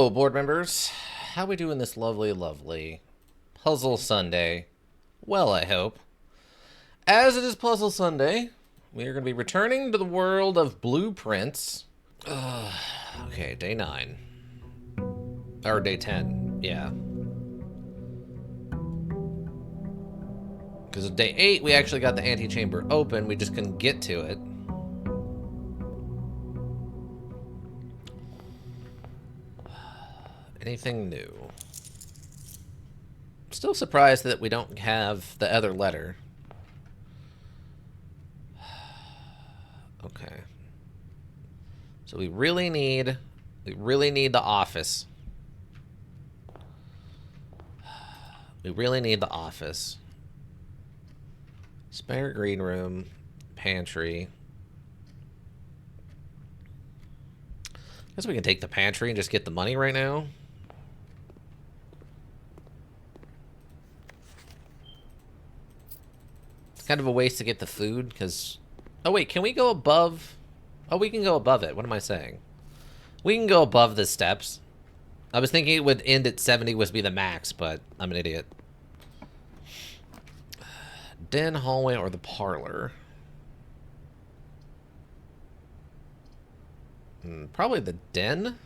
Hello, board members. How we doing this lovely Puzzle Sunday? Well, I hope. As it is Puzzle Sunday, we are going to be returning to the world of blueprints. Okay, day 9. Or day 10, yeah. Because day 8, we actually got the antechamber open, we just couldn't get to it. Anything new? Still surprised that we don't have the other letter. Okay. So we really need the office. We really need the office. Spare green room, pantry. Guess we can take the pantry and just get the money right now. It's kind of a waste to get the food, because... Oh, wait, can we go above... Oh, we can go above it. What am I saying? We can go above the steps. I was thinking it would end at 70 was be the max, but I'm an idiot. Den, hallway, or the parlor? Probably the den?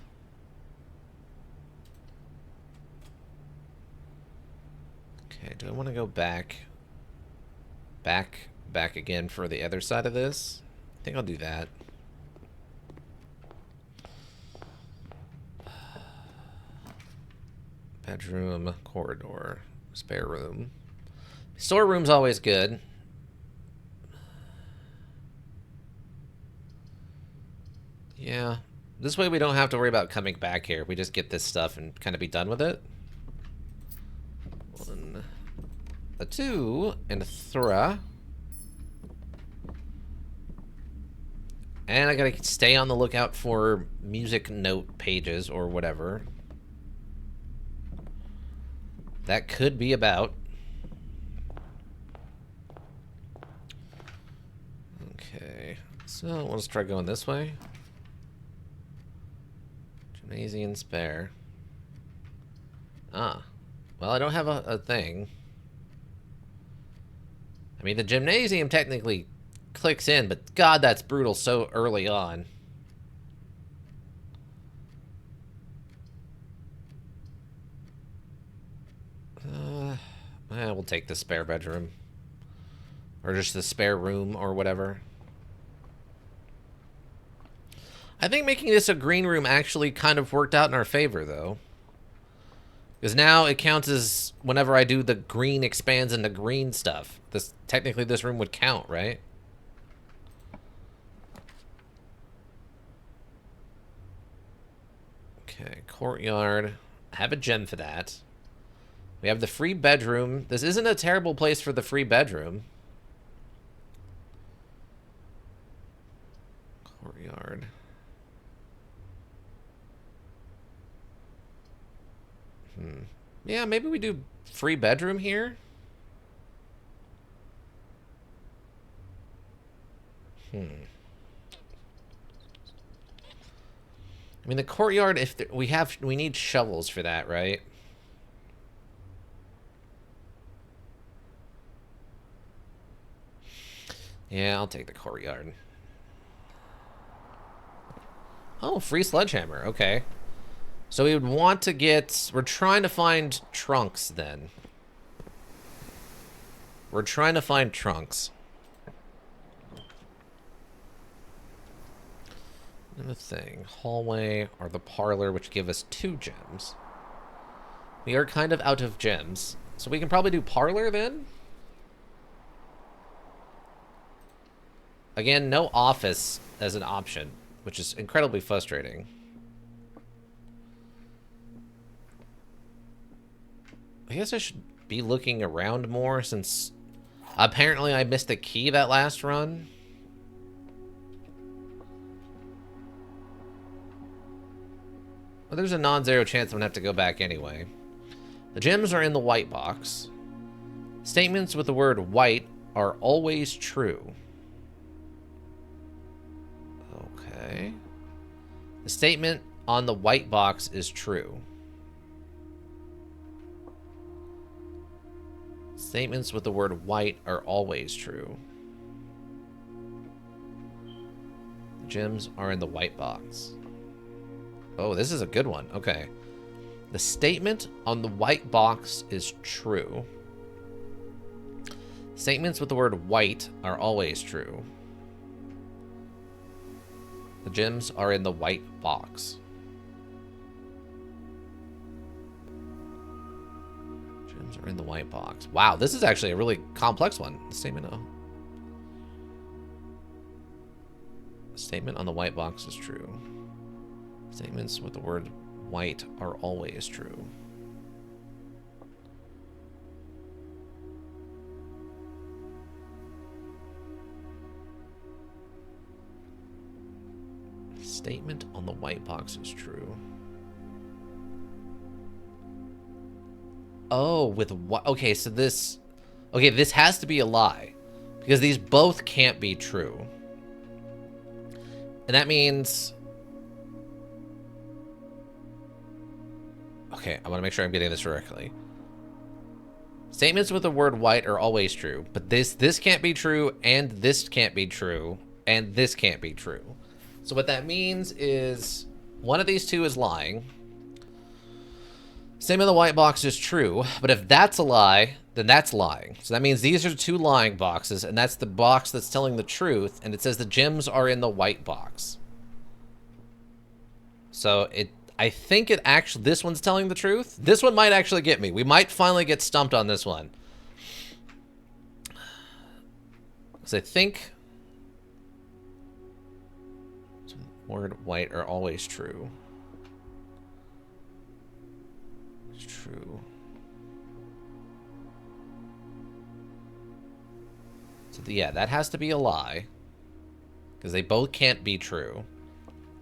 Okay, do I want to go back again for the other side of this? I think I'll do that. Bedroom, corridor, spare room. Storeroom's always good. Yeah. This way we don't have to worry about coming back here. We just get this stuff and kind of be done with it. 1, a 2, and a 3. And I gotta stay on the lookout for music note pages or whatever. That could be about. Okay, so let's try going this way. Gymnasium spare. Ah, well, I don't have a thing. I mean, the gymnasium technically clicks in, but God, that's brutal so early on. We'll take the spare bedroom. Or just the spare room or whatever. I think making this a green room actually kind of worked out in our favor, though. Because now it counts as whenever I do the green expands into green stuff. Technically this room would count, right? Okay, courtyard. I have a gem for that. We have the free bedroom. This isn't a terrible place for the free bedroom. Courtyard. Yeah, maybe we do free bedroom here. I mean, the courtyard, if we need shovels for that, right? Yeah, I'll take the courtyard. Oh, free sledgehammer. Okay. So we would want to get... We're trying to find trunks, then. We're trying to find trunks. Another thing. Hallway or the parlor, which give us 2 gems. We are kind of out of gems. So we can probably do parlor, then? Again, no office as an option, which is incredibly frustrating. I guess I should be looking around more since apparently I missed a key that last run. Well, there's a non-zero chance I'm gonna have to go back anyway. The gems are in the white box. Statements with the word white are always true. Okay. The statement on the white box is true. Statements with the word white are always true. Gems are in the white box. Oh, this is a good one. Okay. The statement on the white box is true. Statements with the word white are always true. The gems are in the white box. Gems are in the white box. Wow, this is actually a really complex one. The statement on the white box is true. Statements with the word white are always true. Statement on the white box is true. Oh, with what? Okay, so this... Okay, this has to be a lie. Because these both can't be true. And that means... Okay, I want to make sure I'm getting this correctly. Statements with the word white are always true. But this can't be true, and this can't be true, and this can't be true. So what that means is one of these two is lying. Statement on the white box is true, but if that's a lie, then that's lying. So that means these are two lying boxes, and that's the box that's telling the truth, and it says the gems are in the white box. So I think it actually, this one's telling the truth. This one might actually get me. We might finally get stumped on this one. Because I think word white are always true. It's true. So yeah, that has to be a lie. Because they both can't be true.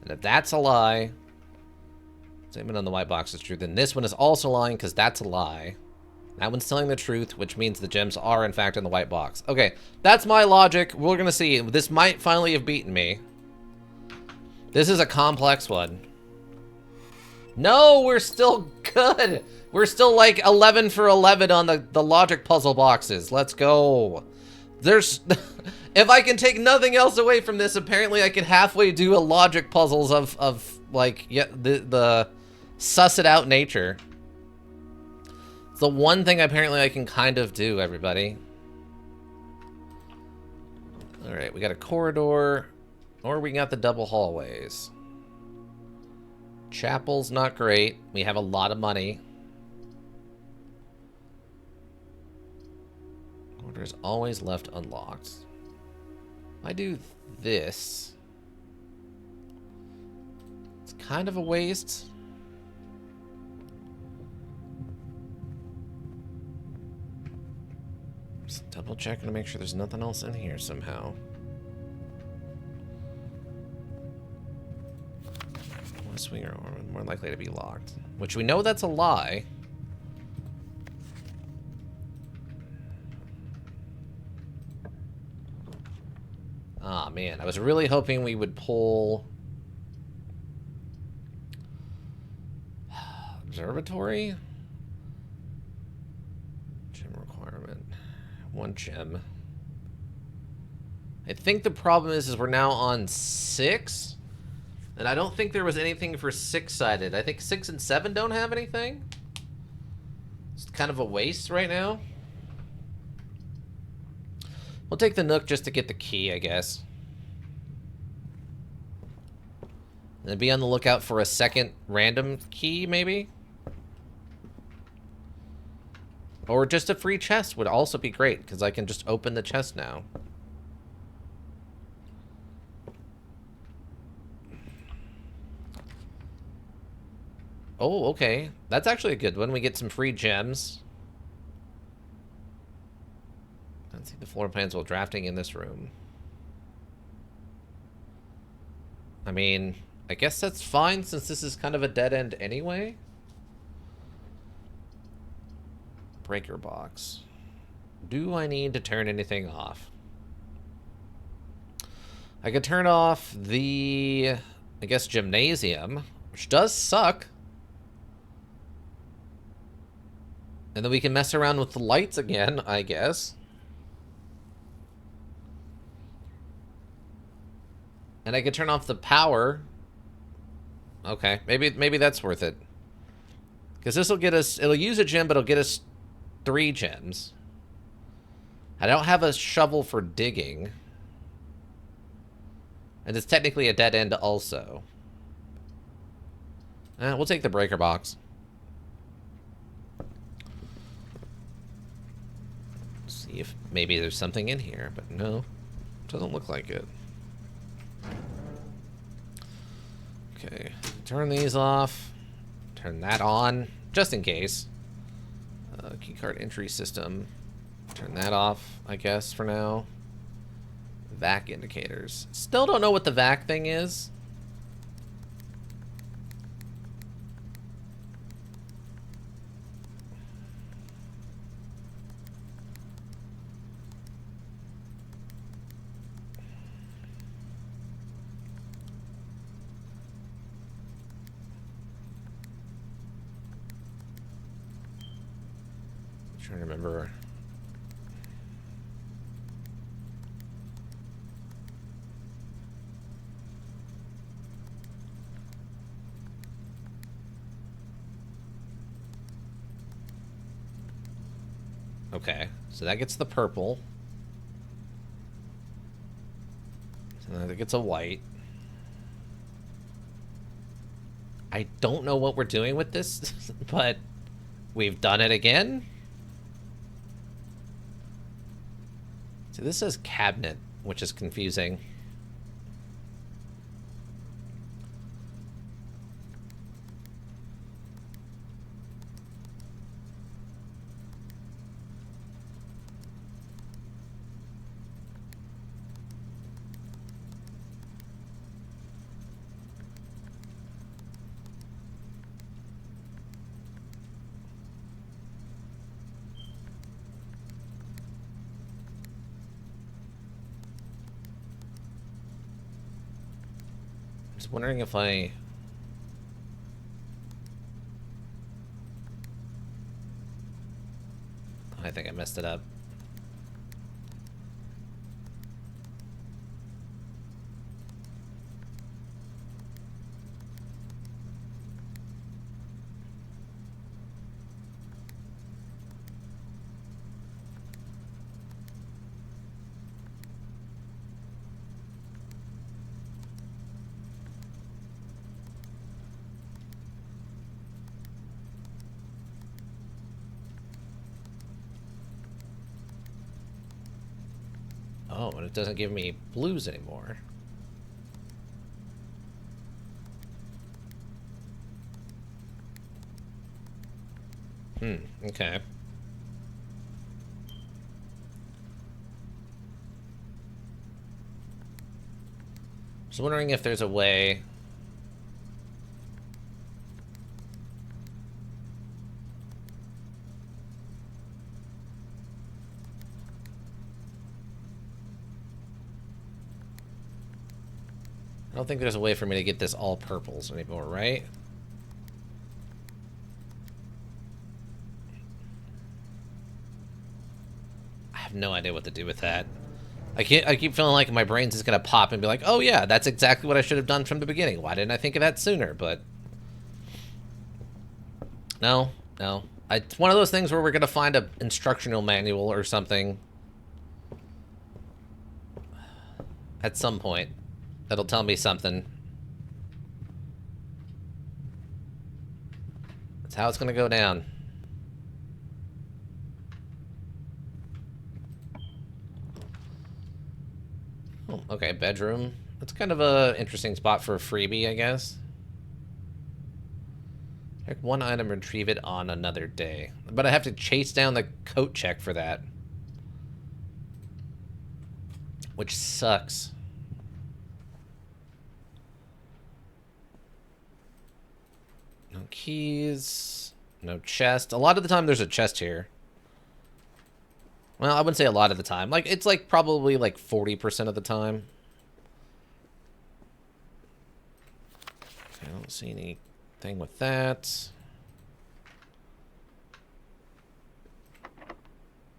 And if that's a lie, statement on the white box is true, then this one is also lying because that's a lie. That one's telling the truth, which means the gems are in fact in the white box. Okay, that's my logic. We're gonna see. This might finally have beaten me. This is a complex one. No, we're still good. We're still like 11 for 11 on the logic puzzle boxes. Let's go. There's... If I can take nothing else away from this, apparently I can halfway do a logic puzzles of like, yeah, the suss it out nature. It's the one thing apparently I can kind of do, everybody. Alright, we got a corridor. Or we got the double hallways. Chapel's not great. We have a lot of money. Corridor's always left unlocked. If I do this, it's kind of a waste. Just double checking to make sure there's nothing else in here somehow. Swinger ornament, more likely to be locked. Which we know that's a lie. Ah, man. I was really hoping we would pull... Observatory? Gem requirement. One gem. I think the problem is we're now on 6. And I don't think there was anything for 6-sided. I think 6 and 7 don't have anything. It's kind of a waste right now. We'll take the Nook just to get the key, I guess. And be on the lookout for a second random key, maybe? Or just a free chest would also be great, because I can just open the chest now. Oh, okay. That's actually a good one. We get some free gems. Let's see the floor plans while drafting in this room. I mean, I guess that's fine since this is kind of a dead end anyway. Breaker box. Do I need to turn anything off? I could turn off the, I guess, gymnasium, which does suck. And then we can mess around with the lights again, I guess. And I could turn off the power. Okay, maybe that's worth it. Because this will get us... It'll use a gem, but it'll get us 3 gems. I don't have a shovel for digging. And it's technically a dead end also. We'll take the breaker box. See if maybe there's something in here, but no. Doesn't look like it. Okay, turn these off. Turn that on, just in case. Keycard entry system. Turn that off, I guess, for now. VAC indicators. Still don't know what the VAC thing is. Trying to remember. Okay, so that gets the purple. So that gets a white. I don't know what we're doing with this, but we've done it again. So this says cabinet, which is confusing. I was wondering if I think I messed it up. Oh, and it doesn't give me blues anymore. Okay. Just wondering if there's a way... I don't think there's a way for me to get this all purples anymore, right? I have no idea what to do with that. I keep feeling like my brain's just gonna pop and be like, oh yeah, that's exactly what I should have done from the beginning. Why didn't I think of that sooner? But no. It's one of those things where we're gonna find an instructional manual or something at some point that'll tell me something. That's how it's gonna go down. Oh, okay, bedroom. That's kind of a interesting spot for a freebie, I guess. Pick one item, retrieve it on another day. But I have to chase down the coat check for that. Which sucks. No keys. No chest. A lot of the time there's a chest here. Well, I wouldn't say a lot of the time. Like, it's like probably like 40% of the time. Okay, Don't see anything with that.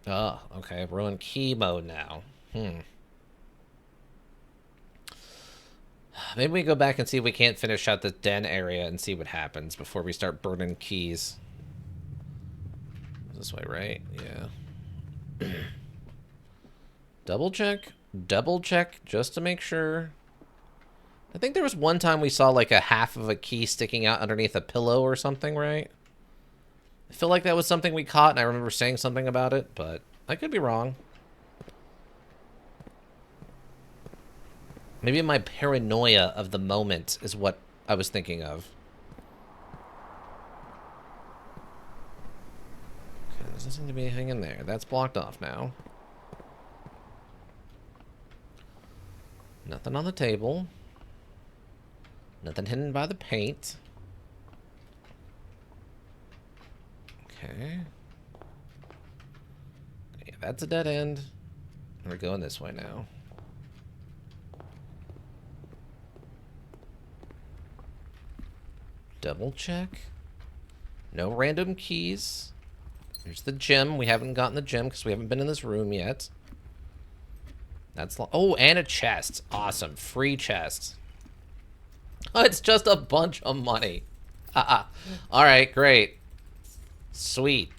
Oh, okay. We're on key mode now. Maybe we go back and see if we can't finish out the den area and see what happens before we start burning keys. This way, right? Yeah. Double check. Double check just to make sure. I think there was one time we saw like a half of a key sticking out underneath a pillow or something, right? I feel like that was something we caught, and I remember saying something about it, but I could be wrong. Maybe my paranoia of the moment is what I was thinking of. Okay, there doesn't seem to be anything in there. That's blocked off now. Nothing on the table. Nothing hidden by the paint. Okay. Yeah, that's a dead end. We're going this way now. Double check. No random keys. Here's the gem. We haven't gotten the gem because we haven't been in this room yet. That's oh, and a chest. Awesome. Free chest. Oh, it's just a bunch of money. Alright, great. Sweet.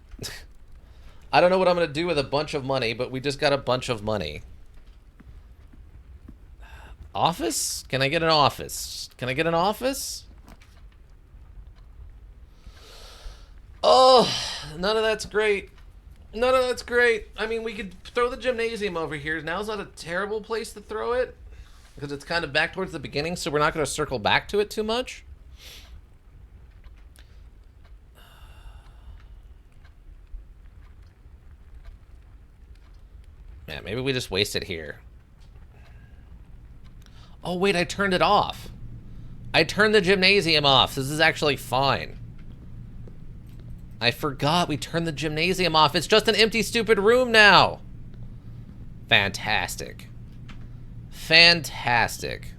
I don't know what I'm going to do with a bunch of money, but we just got a bunch of money. Office? Can I get an office? Can I get an office? Oh, none of that's great. None of that's great. I mean, we could throw the gymnasium over here. Now's not a terrible place to throw it, because it's kind of back towards the beginning, so we're not going to circle back to it too much. Yeah, maybe we just waste it here. Oh, wait, I turned it off. I turned the gymnasium off. This is actually fine. I forgot we turned the gymnasium off. It's just an empty, stupid room now. Fantastic. Fantastic.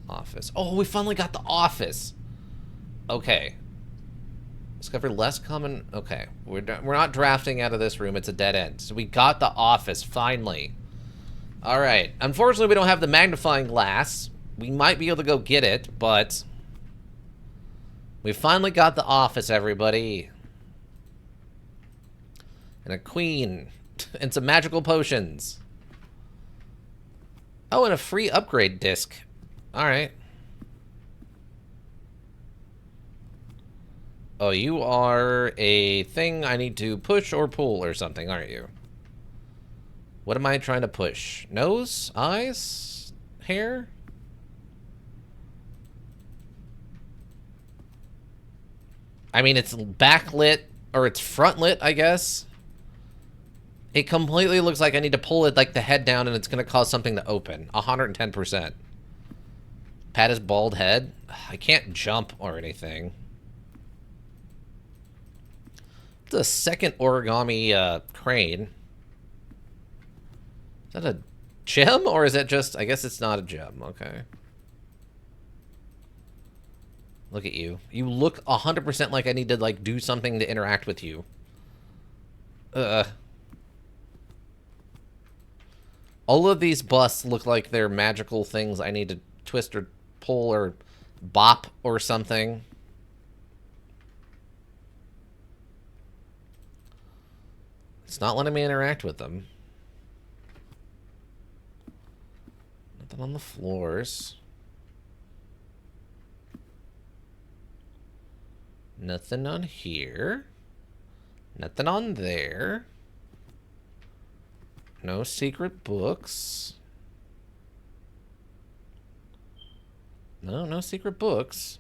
Office. Oh, we finally got the office. Okay. Discover less common... Okay. We're not drafting out of this room. It's a dead end. So we got the office, finally. Alright. Unfortunately, we don't have the magnifying glass. We might be able to go get it, but... we finally got the office, everybody. And a queen. And some magical potions. Oh, and a free upgrade disc. Alright. Oh, you are a thing I need to push or pull or something, aren't you? What am I trying to push? Nose? Eyes? Hair? I mean, it's backlit, or it's front lit, I guess. It completely looks like I need to pull it, like, the head down, and it's going to cause something to open. 110%. Pat his bald head. I can't jump or anything. It's a second origami crane. Is that a gem, or is it just... I guess it's not a gem. Okay. Look at you. You look 100% like I need to, like, do something to interact with you. All of these busts look like they're magical things I need to twist or pull or bop or something. It's not letting me interact with them. Nothing on the floors. Nothing on here. Nothing on there. No secret books. No secret books.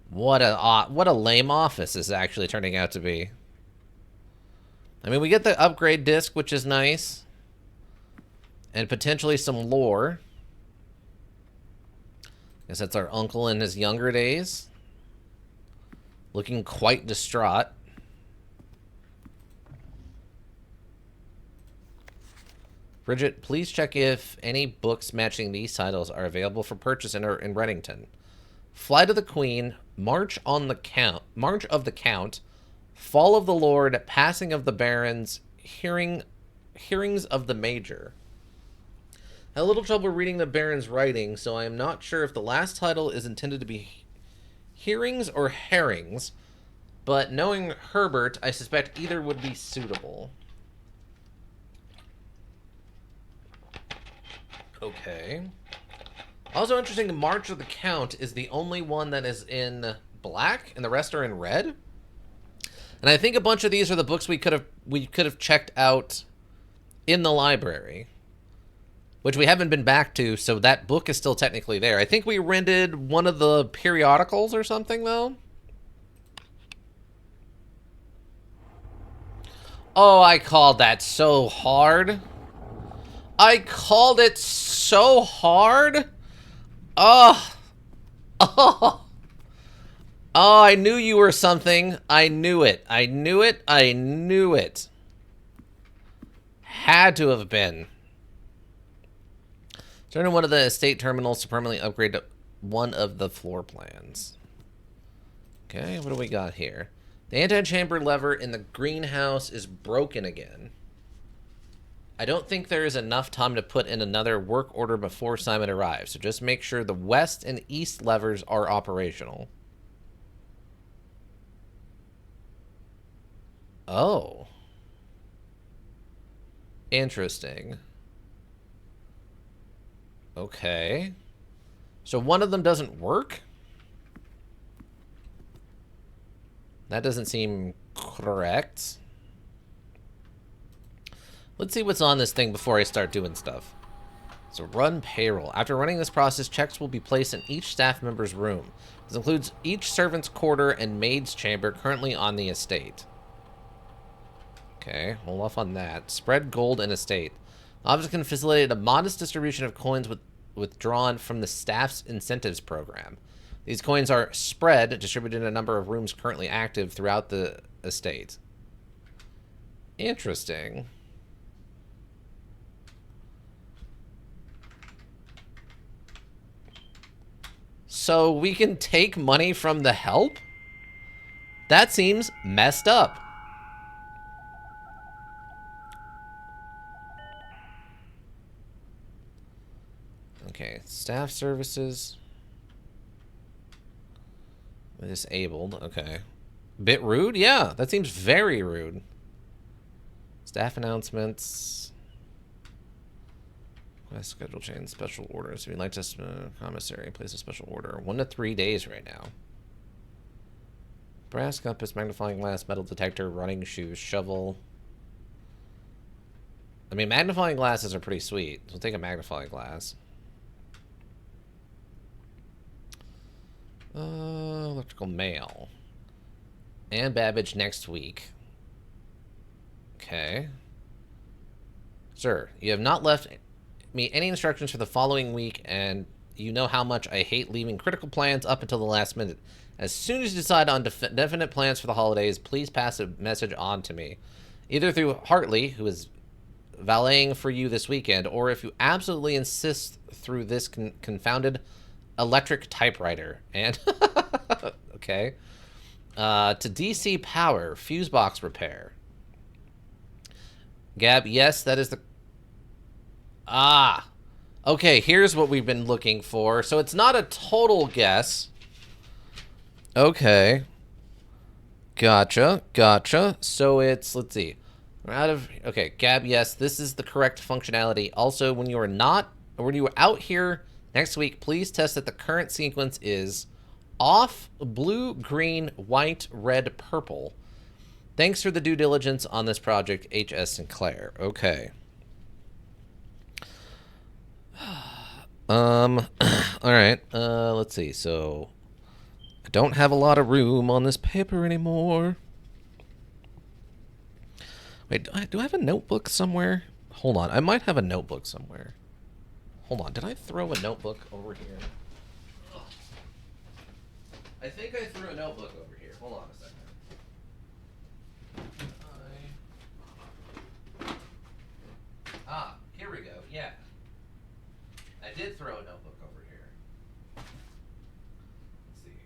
What a lame office is actually turning out to be. I mean, we get the upgrade disc, which is nice. And potentially some lore. Guess that's our uncle in his younger days. Looking quite distraught. Bridget, please check if any books matching these titles are available for purchase in Reddington. Flight of the Queen, March of the Count, Fall of the Lord, Passing of the Barons, Hearings of the Major. I had a little trouble reading the Baron's writing, so I am not sure if the last title is intended to be Hearings or Herrings, but knowing Herbert, I suspect either would be suitable. Okay. Also interesting, March of the Count is the only one that is in black, and the rest are in red. And I think a bunch of these are the books we could have checked out in the library, which we haven't been back to, so that book is still technically there. I think we rented one of the periodicals or something, though. Oh, I called that so hard. I called it so hard. Oh. Oh. Oh, I knew you were something. I knew it. I knew it. I knew it. Had to have been. Turn to one of the estate terminals to permanently upgrade one of the floor plans. Okay, what do we got here? The antechamber lever in the greenhouse is broken again. I don't think there is enough time to put in another work order before Simon arrives, so just make sure the west and east levers are operational. Oh. Interesting. Okay. So one of them doesn't work? That doesn't seem correct. Let's see what's on this thing before I start doing stuff. So run payroll. After running this process, checks will be placed in each staff member's room. This includes each servant's quarter and maid's chamber currently on the estate. Okay, hold off on that. Spread gold in estate. The office can facilitate a modest distribution of coins withdrawn from the staff's incentives program. These coins are spread, distributed in a number of rooms currently active throughout the estate. Interesting. So we can take money from the help? That seems messed up. Okay, staff services. Disabled, okay. Bit rude? Yeah, that seems very rude. Staff announcements. Quest schedule change, special orders. If you'd like to commissary, place a special order. 1 to 3 days right now. Brass compass, magnifying glass, metal detector, running shoes, shovel. I mean, magnifying glasses are pretty sweet. So we'll take a magnifying glass. Electrical mail. And Babbage next week. Okay. Sir, you have not left me any instructions for the following week, and you know how much I hate leaving critical plans up until the last minute. As soon as you decide on definite plans for the holidays, please pass a message on to me. Either through Hartley, who is valeting for you this weekend, or if you absolutely insist, through this confounded electric typewriter. And okay. To DC Power, fuse box repair. Gab, yes, that is the... Ah. Okay, here's what we've been looking for. So it's not a total guess. Okay. Gotcha, gotcha. So it's, let's see. We're out of... Okay, Gab, yes, this is the correct functionality. Also, when you are out here next week, please test that the current sequence is off, blue, green, white, red, purple. Thanks for the due diligence on this project, H.S. Sinclair. Okay. All right. Let's see. So I don't have a lot of room on this paper anymore. Wait, do I have a notebook somewhere? Hold on. I might have a notebook somewhere. Hold on. Did I throw a notebook over here? Ugh. I think I threw a notebook over here. Hold on a second. Here we go. throw a notebook over here. Let's see.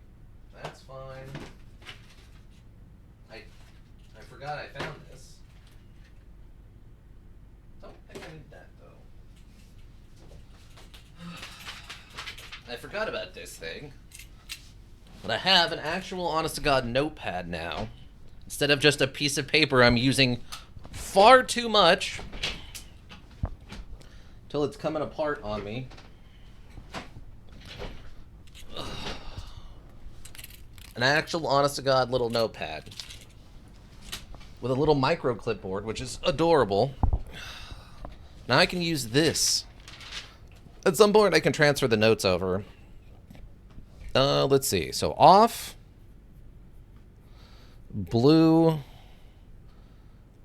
That's fine. I forgot I found this. Don't think I need that, though. I forgot about this thing. But I have an actual honest-to-God notepad now. Instead of just a piece of paper, I'm using far too much till it's coming apart on me. An actual honest-to-God little notepad with a little micro clipboard, which is adorable. Now I can use this. At some point, I can transfer the notes over. Let's see. So off, blue,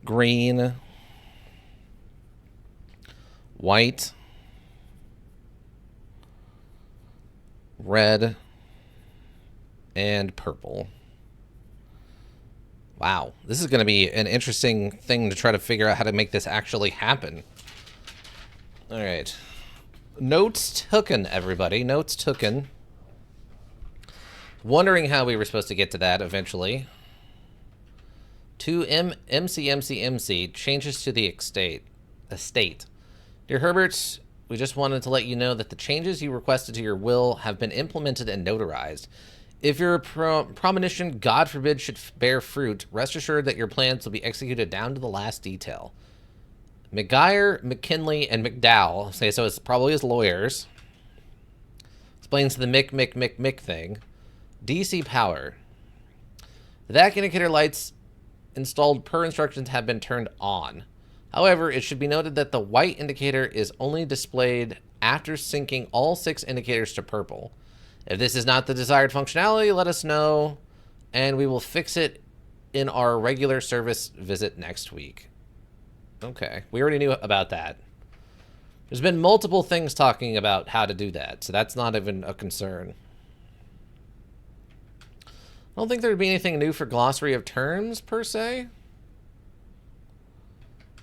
green, white, red, and purple. Wow, this is going to be an interesting thing to try to figure out how to make this actually happen. All right. Notes tooken, everybody. Notes tooken. Wondering how we were supposed to get to that eventually. To MC. Changes to the estate. Dear Herbert, we just wanted to let you know that the changes you requested to your will have been implemented and notarized. If your premonition, God forbid, should bear fruit, rest assured that your plans will be executed down to the last detail. McGuire, McKinley, and McDowell, say so it's probably his lawyers, explains the Mick thing. DC power. The DAC indicator lights installed per instructions have been turned on. However, it should be noted that the white indicator is only displayed after syncing all 6 indicators to purple. If this is not the desired functionality, let us know, and we will fix it in our regular service visit next week. Okay, we already knew about that. There's been multiple things talking about how to do that, so that's not even a concern. I don't think there would be anything new for glossary of terms, per se.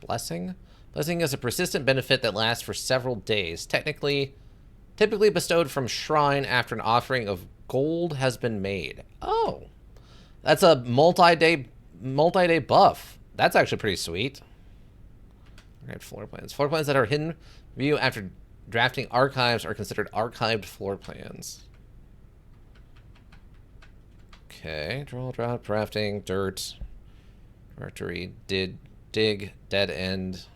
Blessing. Blessing is a persistent benefit that lasts for several days. Typically bestowed from shrine after an offering of gold has been made. Oh, that's a multi-day buff. That's actually pretty sweet. All right, floor plans. Floor plans that are hidden view after drafting archives are considered archived floor plans. Okay, draw, drop, drafting, dirt, directory, dig, dead end.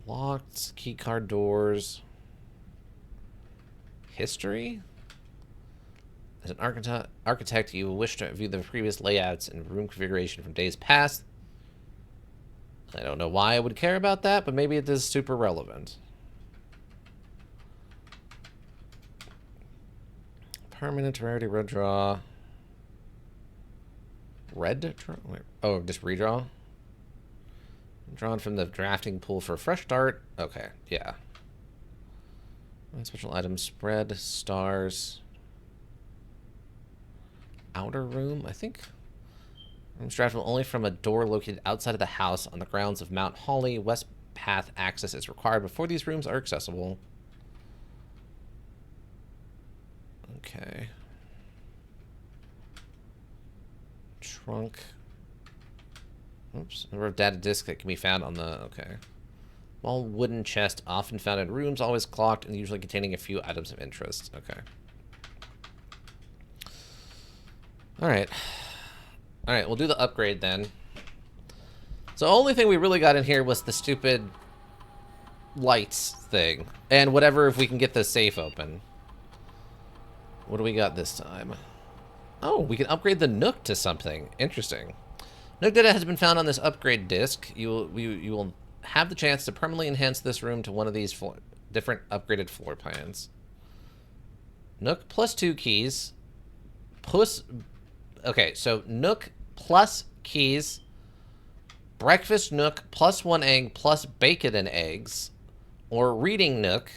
Locked, keycard doors. History? As an architect, you will wish to view the previous layouts and room configuration from days past. I don't know why I would care about that, but maybe it is super relevant. Permanent rarity red draw. Red draw? Oh, just redraw? Drawn from the drafting pool for a fresh start. Okay, yeah. Special items, spread, stars. Outer room, I think. Rooms draftable only from a door located outside of the house on the grounds of Mount Holly. West path access is required before these rooms are accessible. Okay. Trunk. Oops. Number of data disks that can be found on the... Okay. Small wooden chest, often found in rooms, always clocked, and usually containing a few items of interest. Okay. Alright. Alright, we'll do the upgrade then. So the only thing we really got in here was the stupid lights thing. And whatever if we can get the safe open. What do we got this time? Oh, we can upgrade the Nook to something. Interesting. Nook data has been found on this upgrade disk. You will have the chance to permanently enhance this room to one of these different upgraded floor plans. Nook plus 2 keys. Okay, so Nook plus keys. Breakfast Nook plus 1 egg plus bacon and eggs. Or Reading Nook.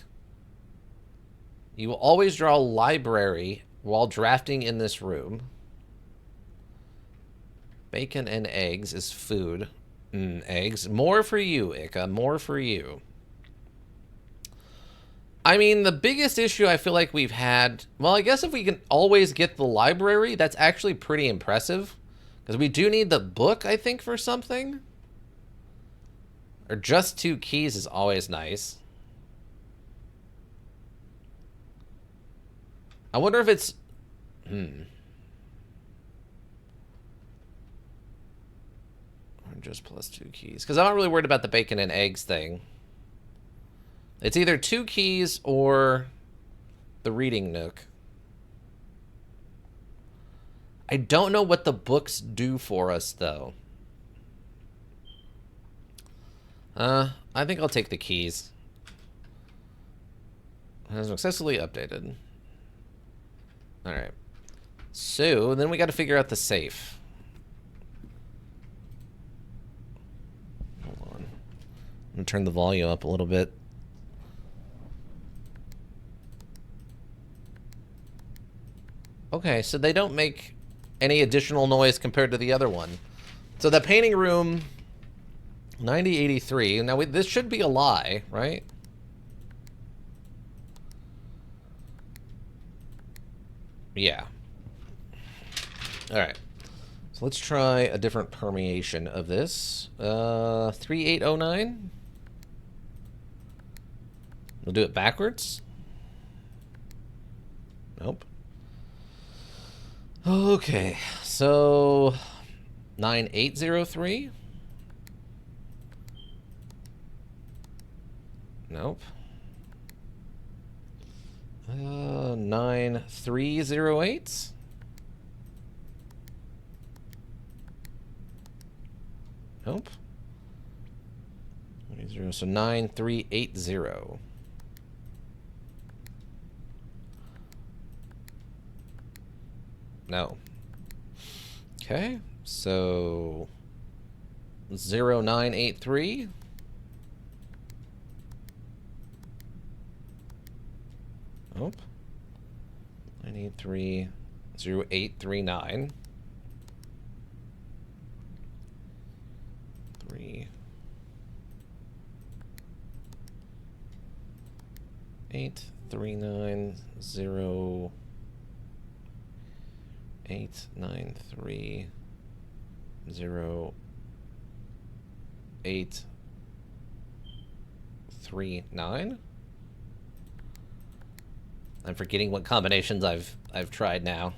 You will always draw library while drafting in this room. Bacon and eggs is food. Eggs. More for you, Ika. More for you. I mean, the biggest issue I feel like we've had... Well, I guess if we can always get the library, that's actually pretty impressive. Because we do need the book, I think, for something. Or just 2 keys is always nice. I wonder if it's... Or just plus 2 keys. Because I'm not really worried about the bacon and eggs thing. It's either 2 keys or the reading nook. I don't know what the books do for us, though. I think I'll take the keys. It has successfully updated. Alright. So, then we got to figure out the safe. Hold on. I'm going to turn the volume up a little bit. Okay, so they don't make any additional noise compared to the other one. So the painting room, 9083. Now, this should be a lie, right? Yeah. Alright. So let's try a different permeation of this. 3809. We'll do it backwards. Nope. Okay, so 9803. Nope. 9308. Nope. 0, so 9380. No. Okay, so 0983. Nope. 9830839. 3 8390 8930839. I'm forgetting what combinations I've tried now.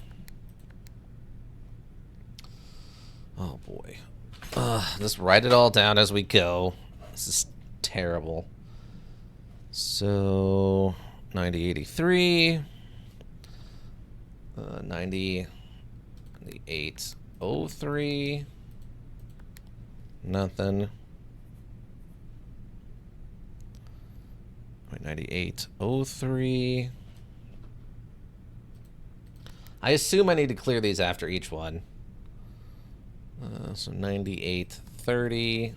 Oh boy. Just write it all down as we go. This is terrible. So 9083, 9803, nothing. 9803. I assume I need to clear these after each one. So 9830.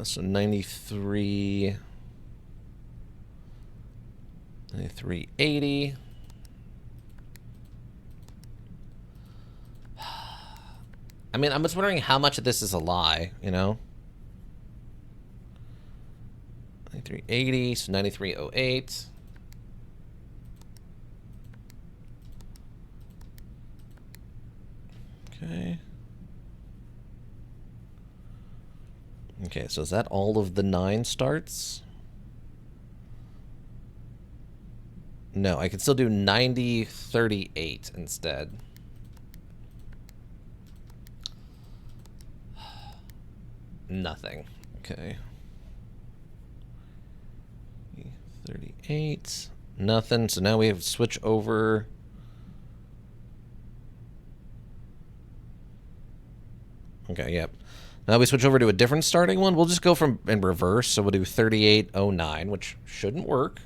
So 9380. I mean, I'm just wondering how much of this is a lie, you know? 9380, so 9308. Okay. Okay, so is that all of the 9 starts? No, I can still do 9038 instead. Nothing. Okay. 38. Nothing. So now we have to switch over. Okay, yep. Now we switch over to a different starting one. We'll just go from in reverse. So we'll do 3809, which shouldn't work.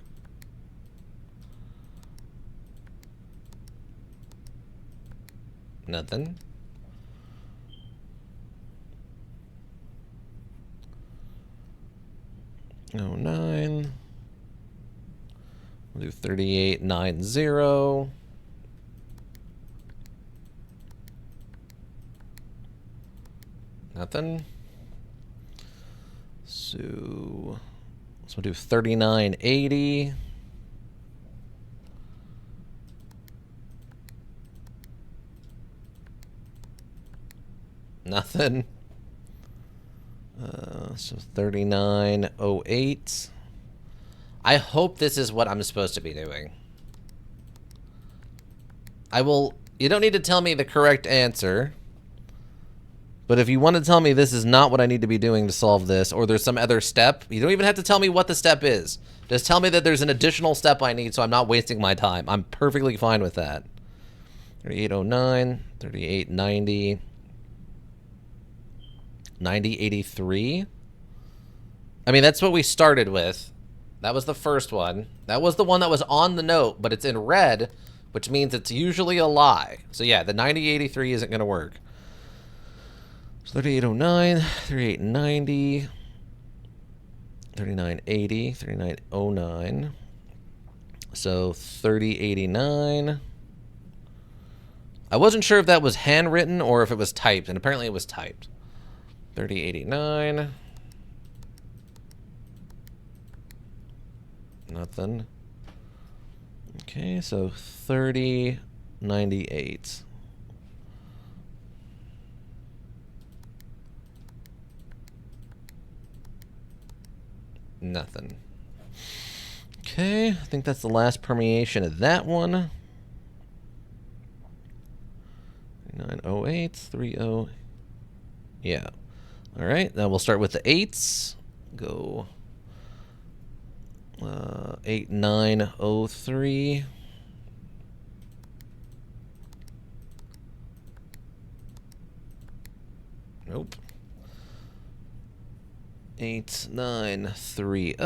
Nothing. Oh, 9. We'll do 3890. Nothing. So we'll do 3980. Nothing. So 3908. I hope this is what I'm supposed to be doing. You don't need to tell me the correct answer. But if you want to tell me this is not what I need to be doing to solve this, or there's some other step, you don't even have to tell me what the step is. Just tell me that there's an additional step I need so I'm not wasting my time. I'm perfectly fine with that. 3809, 3890, 9083. I mean, that's what we started with. That was the first one. That was the one that was on the note, but it's in red, which means it's usually a lie. So yeah, the 9083 isn't going to work. 3809, 3890, 3980, 3909. So 3089. I wasn't sure if that was handwritten or if it was typed, and apparently it was typed. 3089. Nothing. Okay, so 3098. Nothing. Okay, I think that's the last permeation of that one. 908, 30. Yeah. All right, now we'll start with the 8s. Go 8903. Nope. 8930.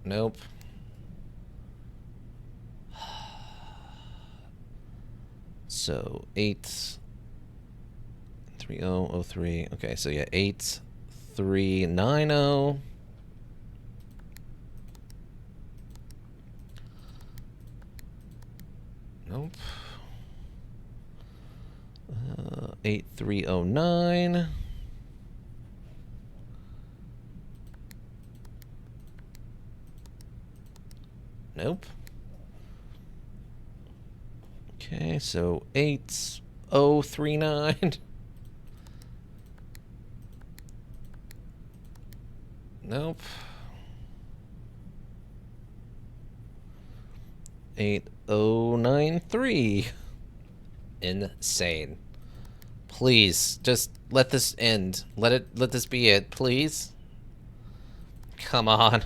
Nope. So 83003. Okay, so yeah, 8390. Nope. 8309. Nope. Okay, so 8039. Nope. 8093. Insane. Please, just let this end. Let this be it, please. Come on.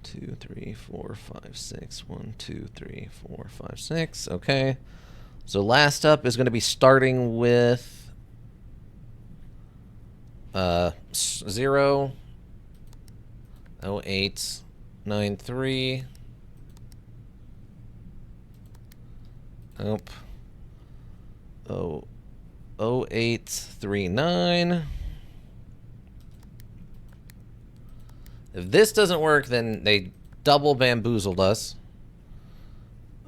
2, 3, 4, 5, 6. 1, 2, 3, 4, 5, 6. Okay. So last up is going to be starting with 0, 08, 93. Nope. 0839. If this doesn't work, then they double bamboozled us.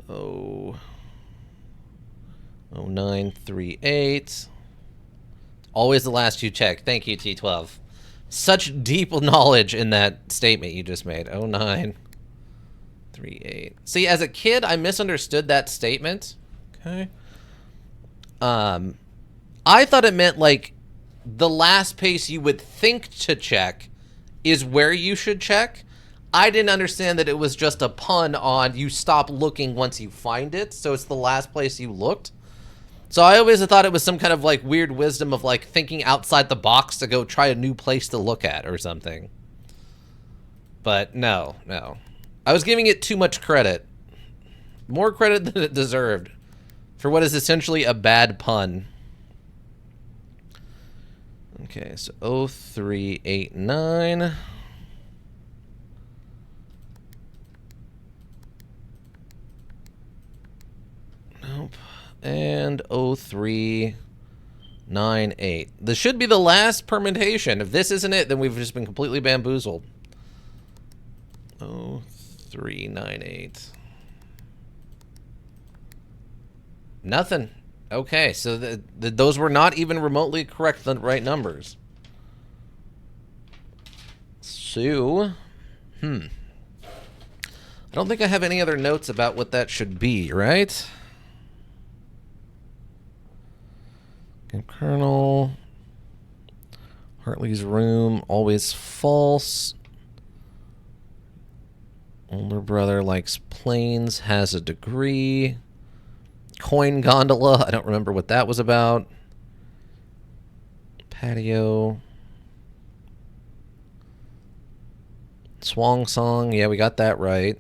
0938. Always the last you check. Thank you, T12. Such deep knowledge in that statement you just made. 0938. See, as a kid, I misunderstood that statement. Okay. I thought it meant like the last place you would think to check is where you should check. I didn't understand that it was just a pun on you stop looking once you find it, so it's the last place you looked. So I always thought it was some kind of like weird wisdom of like thinking outside the box to go try a new place to look at or something. But no. I was giving it too much credit. More credit than it deserved for what is essentially a bad pun. Okay, so 0389. Nope. And 0398. This should be the last permutation. If this isn't it, then we've just been completely bamboozled. 0398. Nothing. Okay, so those were not even remotely correct, the right numbers. So, I don't think I have any other notes about what that should be, right? Game Colonel. Hartley's room, always false. Older brother likes planes, has a degree. Coin gondola, I don't remember what that was about. Patio. Swang song, yeah, we got that right.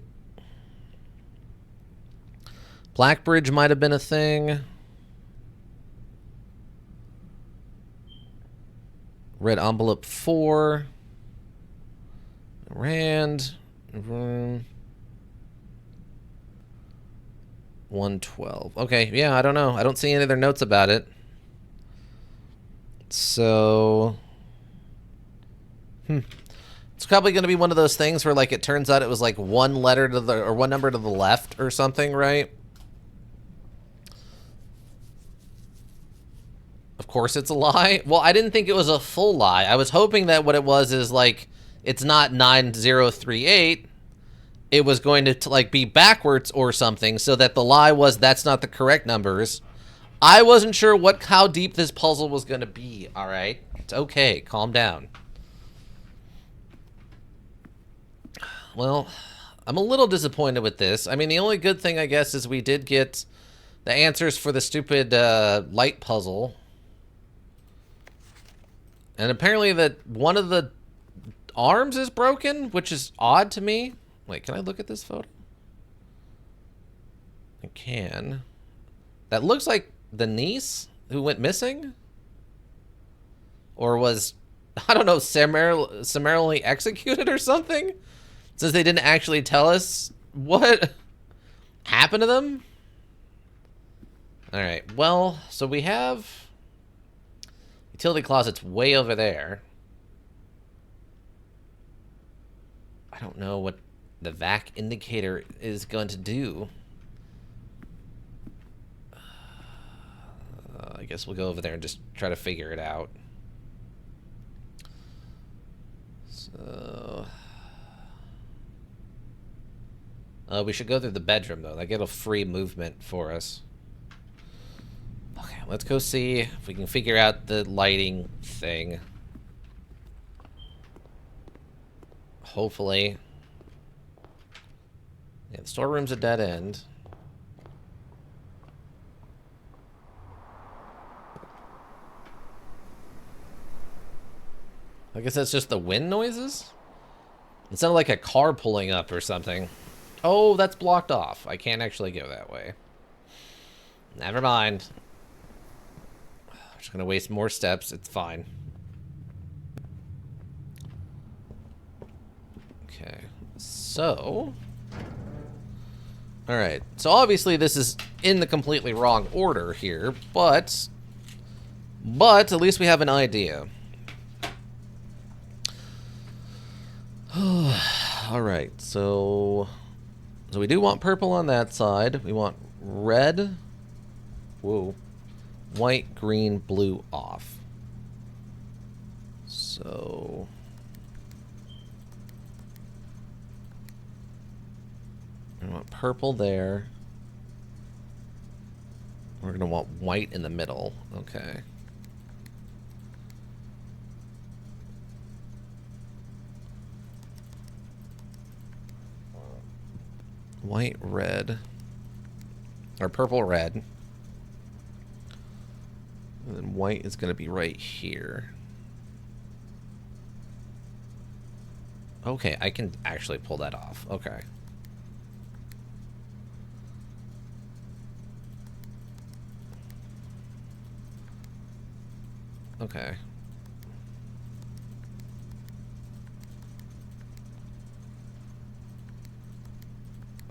Blackbridge might have been a thing. Red envelope 4. Rand. Room. 112. Okay, yeah, I don't know. I don't see any other notes about it. So, it's probably going to be one of those things where, like, it turns out it was like one letter to the, or one number to the left or something, right? Of course it's a lie. Well, I didn't think it was a full lie. I was hoping that what it was is, like, it's not 9038. It was going to like be backwards or something, so that the lie was that's not the correct numbers. I wasn't sure how deep this puzzle was going to be. All right, it's okay. Calm down. Well, I'm a little disappointed with this. I mean, the only good thing, I guess, is we did get the answers for the stupid light puzzle. And apparently that one of the arms is broken, which is odd to me. Wait, can I look at this photo? I can. That looks like the niece who went missing? Or was, I don't know, summarily executed or something? Since they didn't actually tell us what happened to them? Alright, well, so we have utility closet's way over there. I don't know what the vac indicator is going to do. I guess we'll go over there and just try to figure it out. So, we should go through the bedroom, though. They get a free movement for us. Okay, let's go see if we can figure out the lighting thing. Hopefully. Yeah, the storeroom's a dead end. I guess that's just the wind noises? It sounded like a car pulling up or something. Oh, that's blocked off. I can't actually go that way. Never mind. I'm just gonna waste more steps. It's fine. Okay. So... Alright. So obviously this is in the completely wrong order here, but at least we have an idea. Alright, so we do want purple on that side. We want red. Whoa. White, green, blue off. So... we want purple there. We're going to want white in the middle. Okay. White, red. Or purple, red. And then white is going to be right here. Okay, I can actually pull that off. Okay. Okay.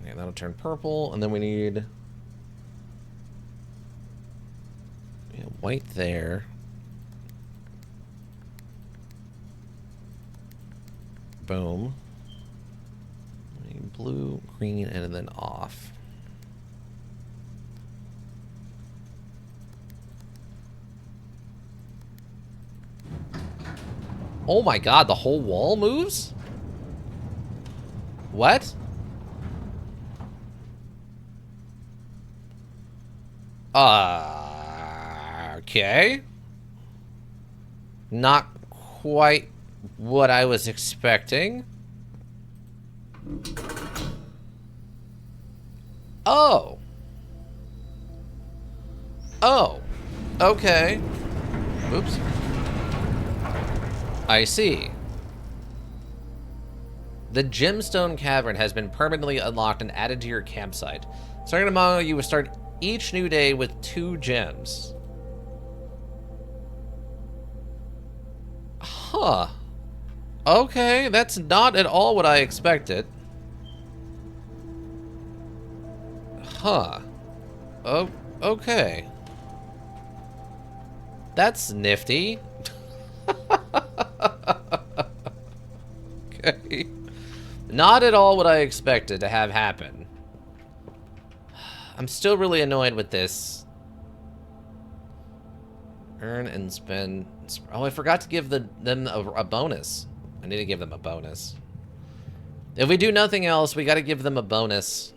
Okay, that'll turn purple, and then we need white there. Boom. Blue, green, and then off. Oh my god, the whole wall moves? What? Okay. Not quite what I was expecting. Oh. Oh. Okay. Oops. I see. The Gemstone Cavern has been permanently unlocked and added to your campsite. Starting tomorrow, you will start each new day with 2 gems. Huh. Okay, that's not at all what I expected. Huh. Oh, okay. That's nifty. Okay. Not at all what I expected to have happen. I'm still really annoyed with this. Earn and spend. Oh, I forgot to give them a bonus. I need to give them a bonus. If we do nothing else, we got to give them a bonus.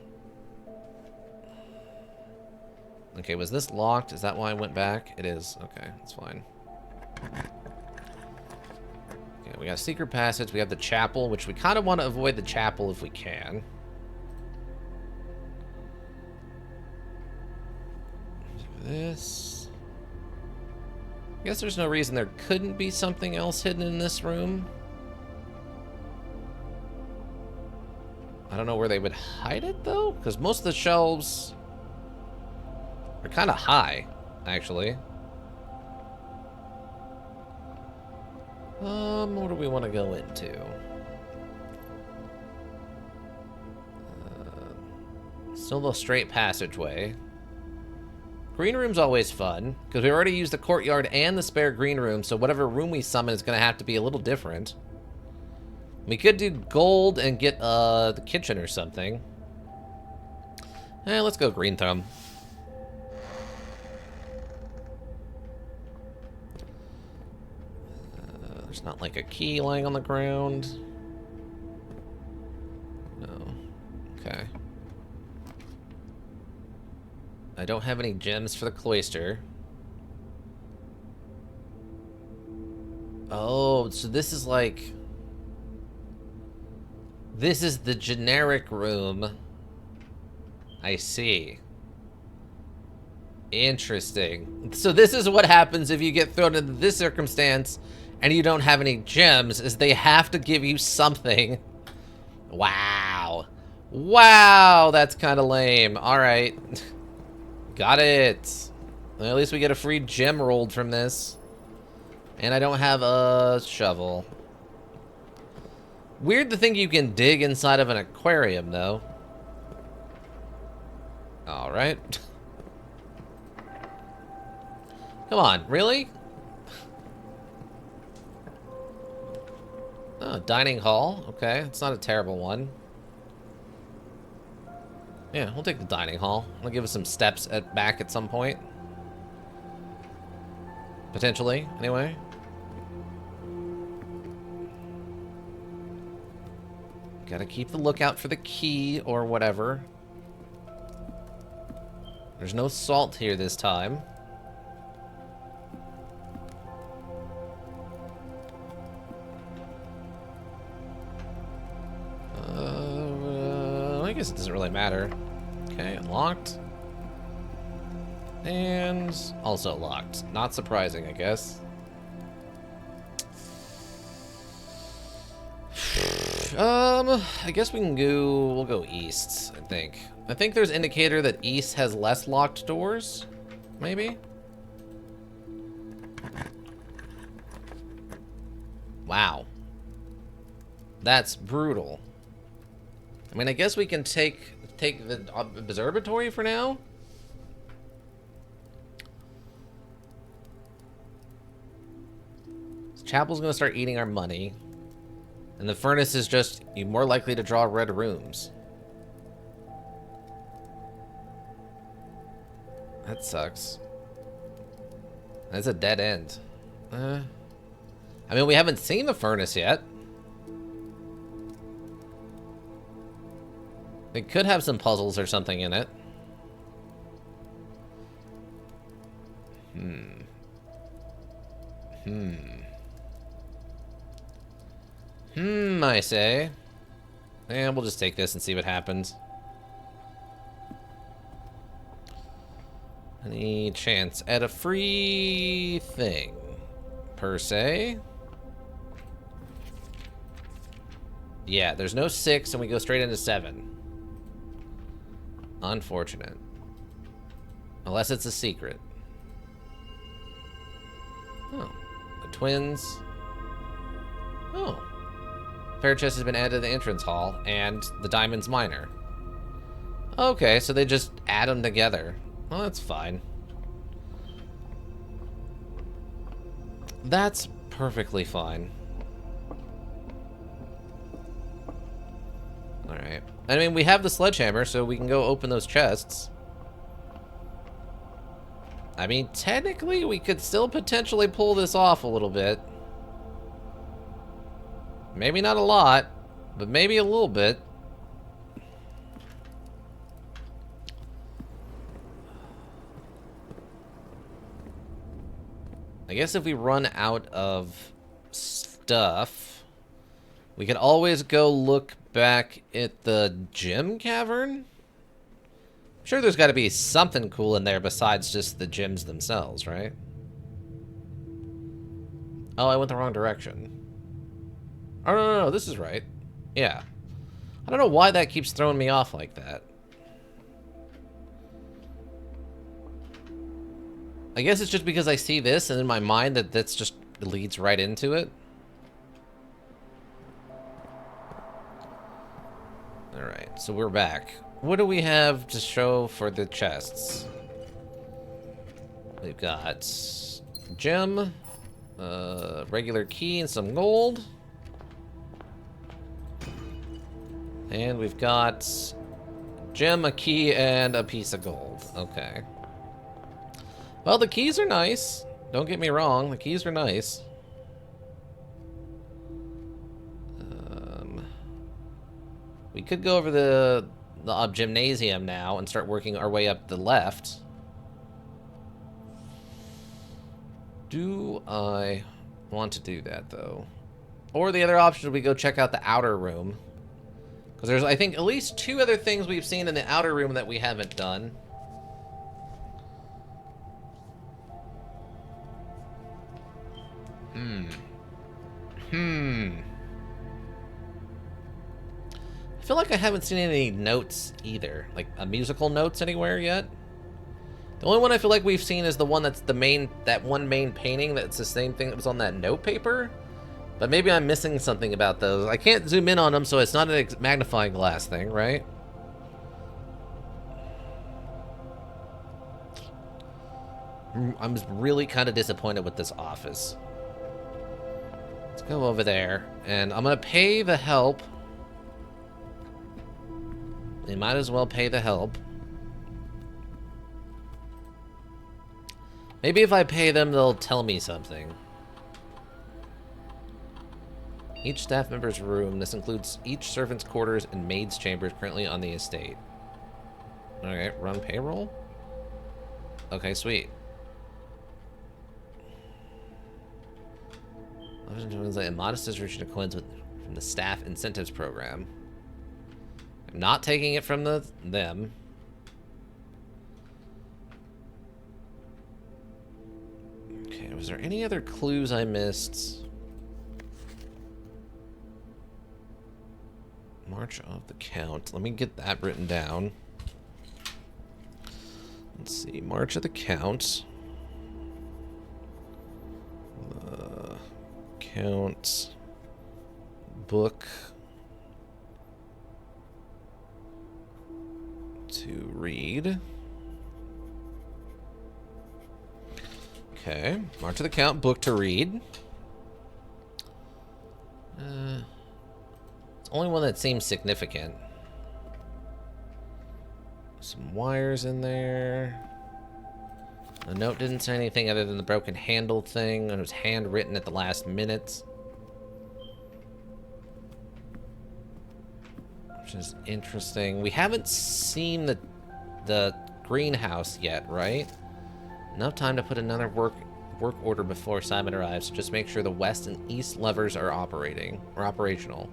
Okay, was this locked? Is that why I went back? It is. Okay, that's fine. Okay, we got a secret passage. We have the chapel, which we kind of want to avoid the chapel if we can. This. I guess there's no reason there couldn't be something else hidden in this room. I don't know where they would hide it, though, because most of the shelves are kind of high, actually. What do we want to go into? Still the straight passageway. Green room's always fun, because we already used the courtyard and the spare green room, so whatever room we summon is going to have to be a little different. We could do gold and get the kitchen or something. Let's go green thumb. There's not like a key lying on the ground. No. Okay. I don't have any gems for the cloister. Oh, so this is like... This is the generic room. I see. Interesting. So this is what happens if you get thrown into this circumstance and you don't have any gems, is they have to give you something. Wow. Wow, that's kind of lame. All right. Got it. Well, at least we get a free gem rolled from this. And I don't have a shovel. Weird to think you can dig inside of an aquarium, though. Alright. Come on, really? Oh, dining hall. Okay, it's not a terrible one. Yeah, we'll take the dining hall. I'll give us some steps back at some point. Potentially, anyway. Gotta keep the lookout for the key or whatever. There's no salt here this time. I guess it doesn't really matter. Okay, unlocked. And also locked. Not surprising, I guess. I guess we can go, we'll go east, I think. I think there's indicator that east has less locked doors, maybe? Wow. That's brutal. I mean, I guess we can take the observatory for now. This chapel's gonna start eating our money. And the furnace is just, you're more likely to draw red rooms. That sucks. That's a dead end. I I mean, we haven't seen the furnace yet. It could have some puzzles or something in it. I say. And we'll just take this and see what happens. Any chance at a free thing, per se? Yeah, there's no 6, and we go straight into 7. Unfortunate. Unless it's a secret. Oh. The twins. Oh. Fair chest has been added to the entrance hall, and the diamond's minor. Okay, so they just add them together. Well, that's fine. That's perfectly fine. Alright. I mean, we have the sledgehammer, so we can go open those chests. I mean, technically, we could still potentially pull this off a little bit. Maybe not a lot, but maybe a little bit. I guess if we run out of stuff, we could always go look back at the gem cavern. I'm sure there's got to be something cool in there besides just the gems themselves, right? Oh, I went the wrong direction. Oh, no, this is right. Yeah. I don't know why that keeps throwing me off like that. I guess it's just because I see this and in my mind that's just leads right into it. Alright, so we're back. What do we have to show for the chests? We've got gem, regular key and some gold. And we've got gem, a key, and a piece of gold. Okay. Well, the keys are nice. Don't get me wrong, the keys are nice. We could go over the gymnasium now and start working our way up the left. Do I want to do that, though? Or the other option would be go check out the outer room. Because there's, I think, at least 2 other things we've seen in the outer room that we haven't done. I feel like I haven't seen any notes either. Like, musical notes anywhere yet. The only one I feel like we've seen is the one that's the main, that one main painting that's the same thing that was on that note paper. But maybe I'm missing something about those. I can't zoom in on them, so it's not a magnifying glass thing, right? I'm really kind of disappointed with this office. Let's go over there, and I'm gonna pay the help. They might as well pay the help. Maybe if I pay them, they'll tell me something. Each staff member's room. This includes each servant's quarters and maid's chambers currently on the estate. Alright, run payroll? Okay, sweet. A modest distribution of coins from the staff incentives program. I'm not taking it from them. Okay, was there any other clues I missed? March of the Count. Let me get that written down. Let's see. March of the Count. Count. Book. To read. Okay. March of the Count. Book to read. It's the only one that seems significant. Some wires in there. The note didn't say anything other than the broken handle thing, and it was handwritten at the last minute. Which is interesting. We haven't seen the greenhouse yet, right? Enough time to put another work order before Simon arrives. So just make sure the west and east levers are operational.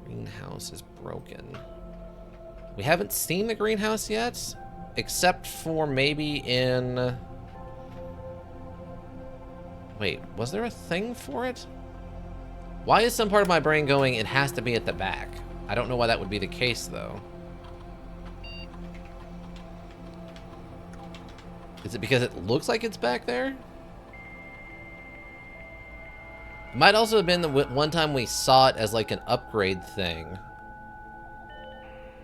Greenhouse is broken. We haven't seen the greenhouse yet, except for maybe in... Wait, was there a thing for it? Why is some part of my brain going, it has to be at the back? I don't know why that would be the case, though. Is it because it looks like it's back there? It might also have been the one time we saw it as like an upgrade thing.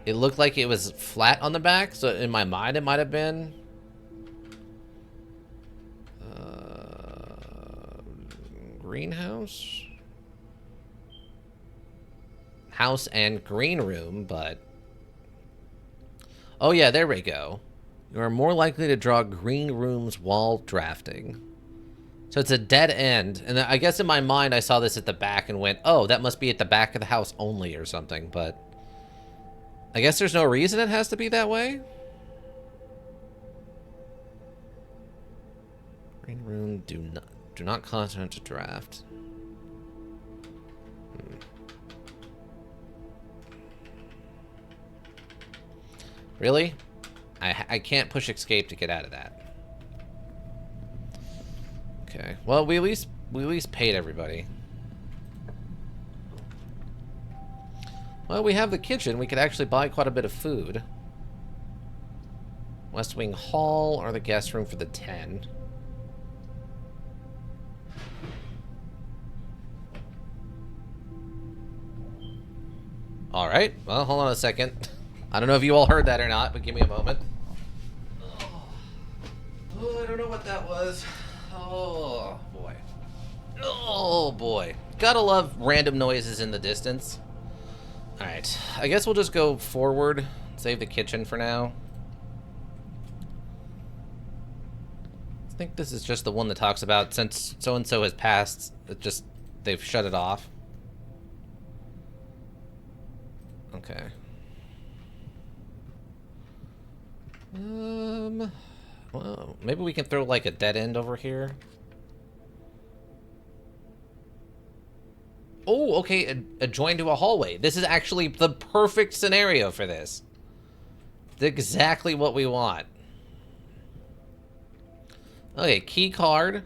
It looked like it was flat on the back, so in my mind it might have been. Greenhouse? House and green room, but... Oh yeah, there we go. You are more likely to draw green rooms while drafting. So it's a dead end. And I guess in my mind I saw this at the back and went, oh, that must be at the back of the house only or something, but... I guess there's no reason it has to be that way? Green room, do not concentrate to draft. Really? I can't push escape to get out of that. Okay. Well, we at least paid everybody. Well, we have the kitchen. We could actually buy quite a bit of food. West Wing Hall or the guest room for the 10. All right. Well, hold on a second. I don't know if you all heard that or not, but give me a moment. Oh, I don't know what that was. Oh, boy. Oh, boy. Gotta love random noises in the distance. Alright. I guess we'll just go forward. Save the kitchen for now. I think this is just the one that talks about since so-and-so has passed, they've shut it off. Okay. Well, maybe we can throw like a dead end over here. Oh, okay, adjoined to a hallway. This is actually the perfect scenario for this. It's exactly what we want. Okay, key card.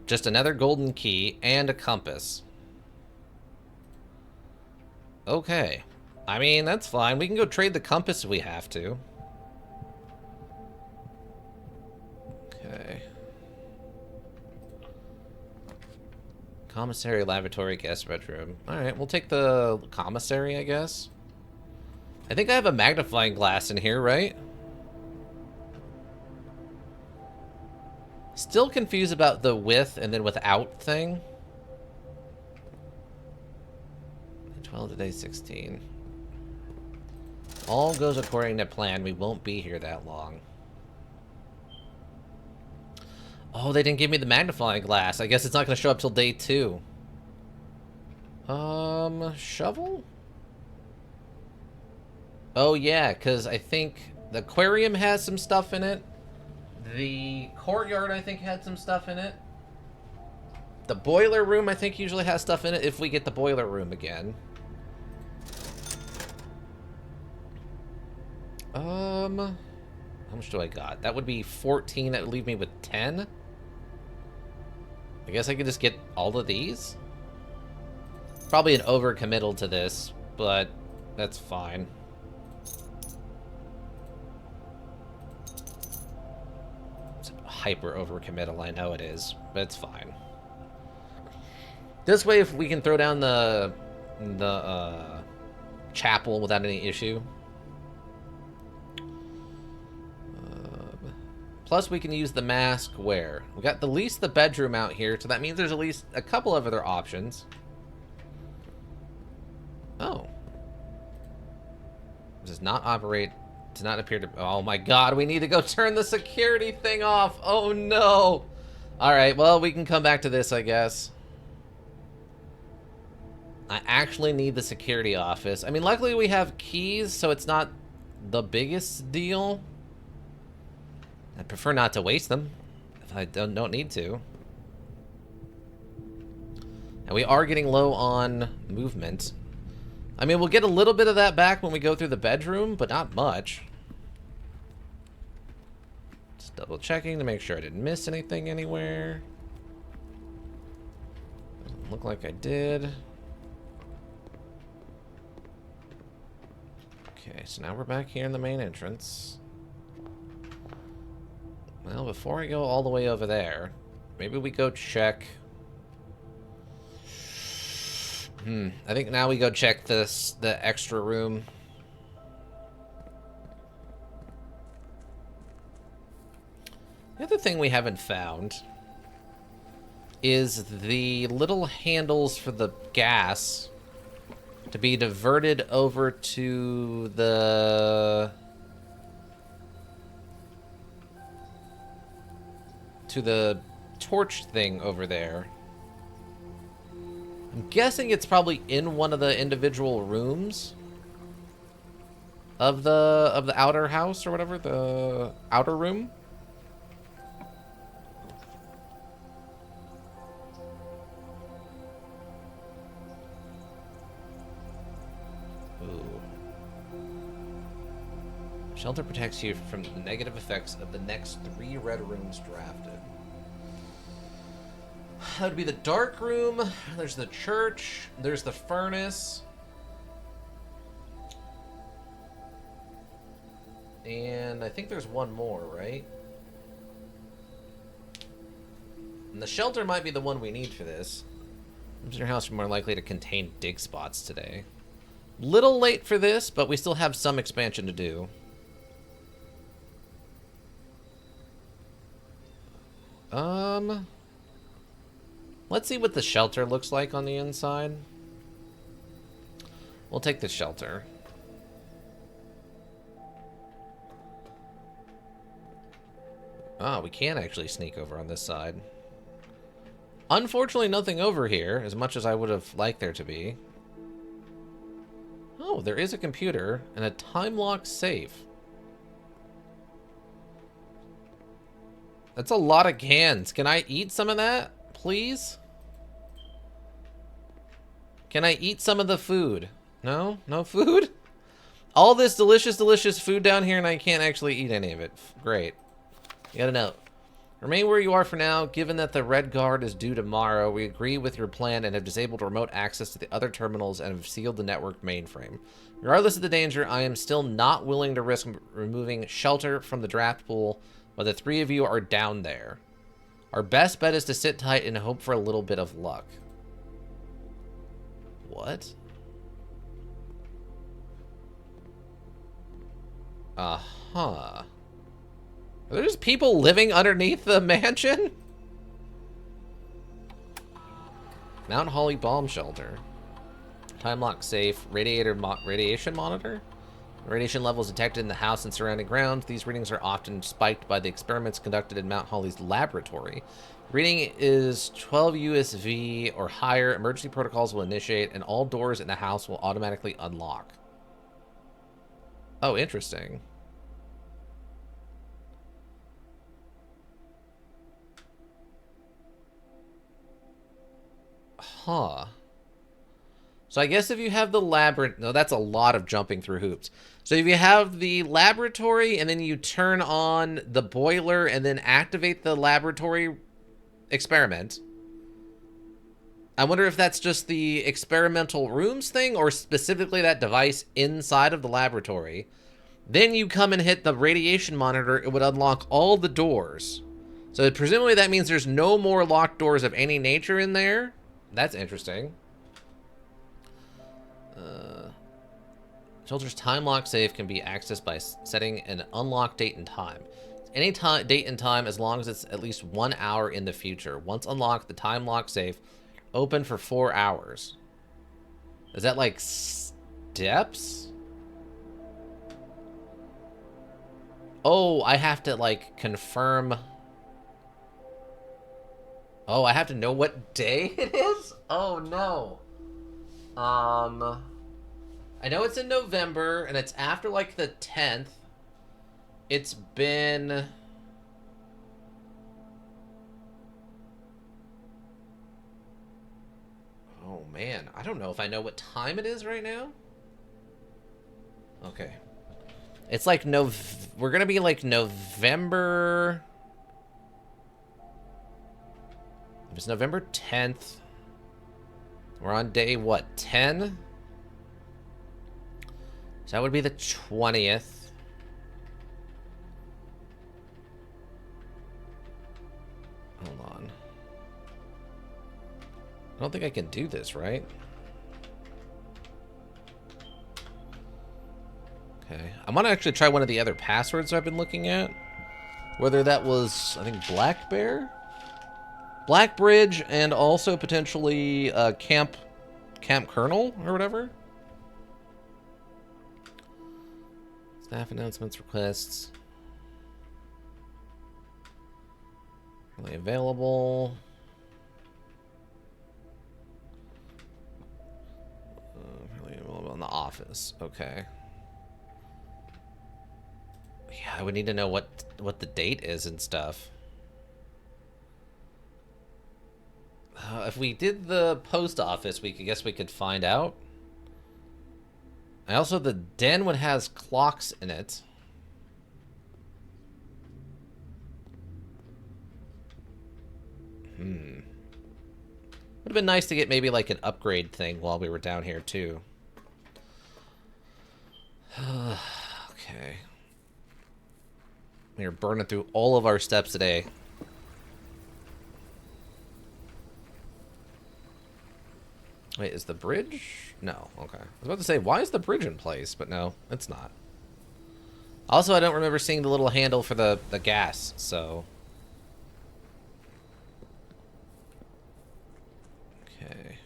Just another golden key and a compass. Okay. I mean, that's fine. We can go trade the compass if we have to. Okay. Commissary, lavatory, guest bedroom. Alright, we'll take the commissary, I guess. I think I have a magnifying glass in here, right? Still confused about the with and then without thing. 12 to day 16. All goes according to plan. We won't be here that long. Oh, they didn't give me the magnifying glass. I guess it's not going to show up till day 2. Shovel? Oh, yeah, because I think the aquarium has some stuff in it. The courtyard, I think, had some stuff in it. The boiler room, I think, usually has stuff in it if we get the boiler room again. How much do I got? That would be 14. That would leave me with 10. I guess I could just get all of these. Probably an overcommittal to this, but that's fine. It's hyper overcommittal, I know it is, but it's fine. This way, if we can throw down the chapel without any issue. Plus, we can use the mask where? We got the bedroom out here, so that means there's at least a couple of other options. Oh. Does not operate Does not appear to... Oh my god, we need to go turn the security thing off. Oh no. Alright, well, we can come back to this, I guess. I actually need the security office. I mean, luckily we have keys, so it's not the biggest deal. I prefer not to waste them if I don't need to. And we are getting low on movement. I mean, we'll get a little bit of that back when we go through the bedroom, but not much. Just double checking to make sure I didn't miss anything anywhere. Doesn't look like I did. Okay, so now we're back here in the main entrance. Well, before I go all the way over there, maybe we go check... I think now we go check the extra room. The other thing we haven't found is the little handles for the gas to be diverted over to the torch thing over there. I'm guessing it's probably in one of the individual rooms of the outer house or whatever, the outer room. Ooh. Shelter protects you from the negative effects of the next 3 red rooms drafted. That would be the dark room. There's the church. There's the furnace. And I think there's one more, right? And the shelter might be the one we need for this. Your house is more likely to contain dig spots today. Little late for this, but we still have some expansion to do. Let's see what the shelter looks like on the inside. We'll take the shelter. Ah, we can actually sneak over on this side. Unfortunately, nothing over here, as much as I would have liked there to be. Oh, there is a computer and a time lock safe. That's a lot of cans. Can I eat some of that, please? Can I eat some of the food? No? No food? All this delicious, delicious food down here and I can't actually eat any of it. Great. You gotta know. Remain where you are for now. Given that the Red Guard is due tomorrow, we agree with your plan and have disabled remote access to the other terminals and have sealed the network mainframe. Regardless of the danger, I am still not willing to risk removing shelter from the draft pool while the 3 of you are down there. Our best bet is to sit tight and hope for a little bit of luck. What? Uh-huh. Are there just people living underneath the mansion? Mount Holly bomb shelter. Time lock safe. Radiation monitor. Radiation levels detected in the house and surrounding grounds. These readings are often spiked by the experiments conducted in Mount Holly's laboratory. Reading is 12 USV or higher. Emergency protocols will initiate, and all doors in the house will automatically unlock. Oh, interesting. Huh. So I guess if you have the laboratory... No, that's a lot of jumping through hoops. So if you have the laboratory and then you turn on the boiler and then activate the laboratory experiment... I wonder if that's just the experimental rooms thing or specifically that device inside of the laboratory. Then you come and hit the radiation monitor, it would unlock all the doors. So presumably that means there's no more locked doors of any nature in there. That's interesting. Shelter's time lock safe can be accessed by setting an unlock date and time. Any date and time as long as it's at least 1 hour in the future. Once unlocked, the time lock safe open for 4 hours. Is that like steps? Oh, I have to, like, confirm. Oh, I have to know what day it is? Oh, no. I know it's in November, and it's after, like, the 10th. It's been... Oh, man. I don't know if I know what time it is right now. Okay. It's like we're gonna be like November... If it's November 10th, we're on day, what, 10? So that would be the 20th. Hold on. I don't think I can do this, right? Okay. I'm gonna actually try one of the other passwords I've been looking at. Whether that was, I think, Black Bear? Black Bridge, and also potentially Camp Colonel, or whatever. Staff announcements, requests. Really available. Really available in the office. Okay. Yeah, I would need to know what the date is and stuff. If we did the post office, I guess we could find out. And also, the den one has clocks in it. Would have been nice to get maybe like an upgrade thing while we were down here too. Okay. We are burning through all of our steps today. Wait, is the bridge? No, okay. I was about to say, why is the bridge in place? But no, it's not. Also, I don't remember seeing the little handle for the gas, so... Okay.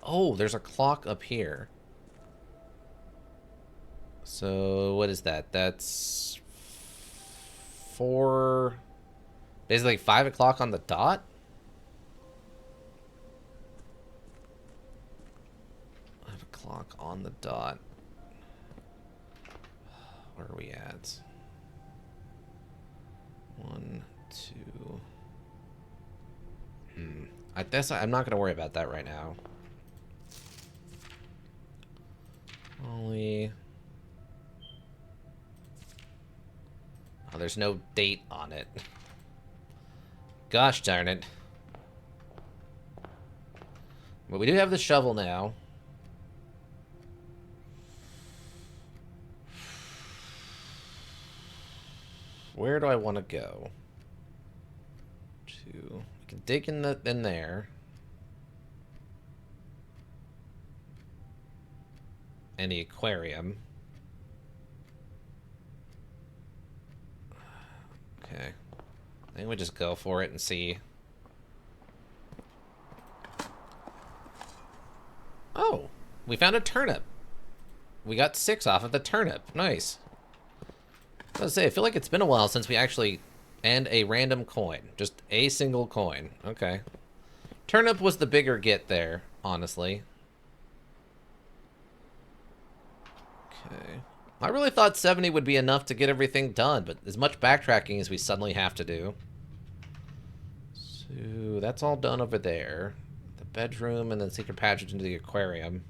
Oh, there's a clock up here. So, what is that? That's... Basically 5 o'clock on the dot? Clock on the dot. Where are we at? 1, 2. I guess I'm not gonna worry about that right now. Only. Oh, there's no date on it. Gosh darn it. But we do have the shovel now. Where do I want to go? We can dig in there. And the aquarium. Okay. I think we just go for it and see. Oh, we found a turnip. We got 6 off of the turnip. Nice. I was gonna say, I feel like it's been a while since we actually... And a random coin. Just a single coin. Okay. Turnip was the bigger get there, honestly. Okay. I really thought 70 would be enough to get everything done, but as much backtracking as we suddenly have to do. So, that's all done over there. The bedroom, and then secret passage into the aquarium.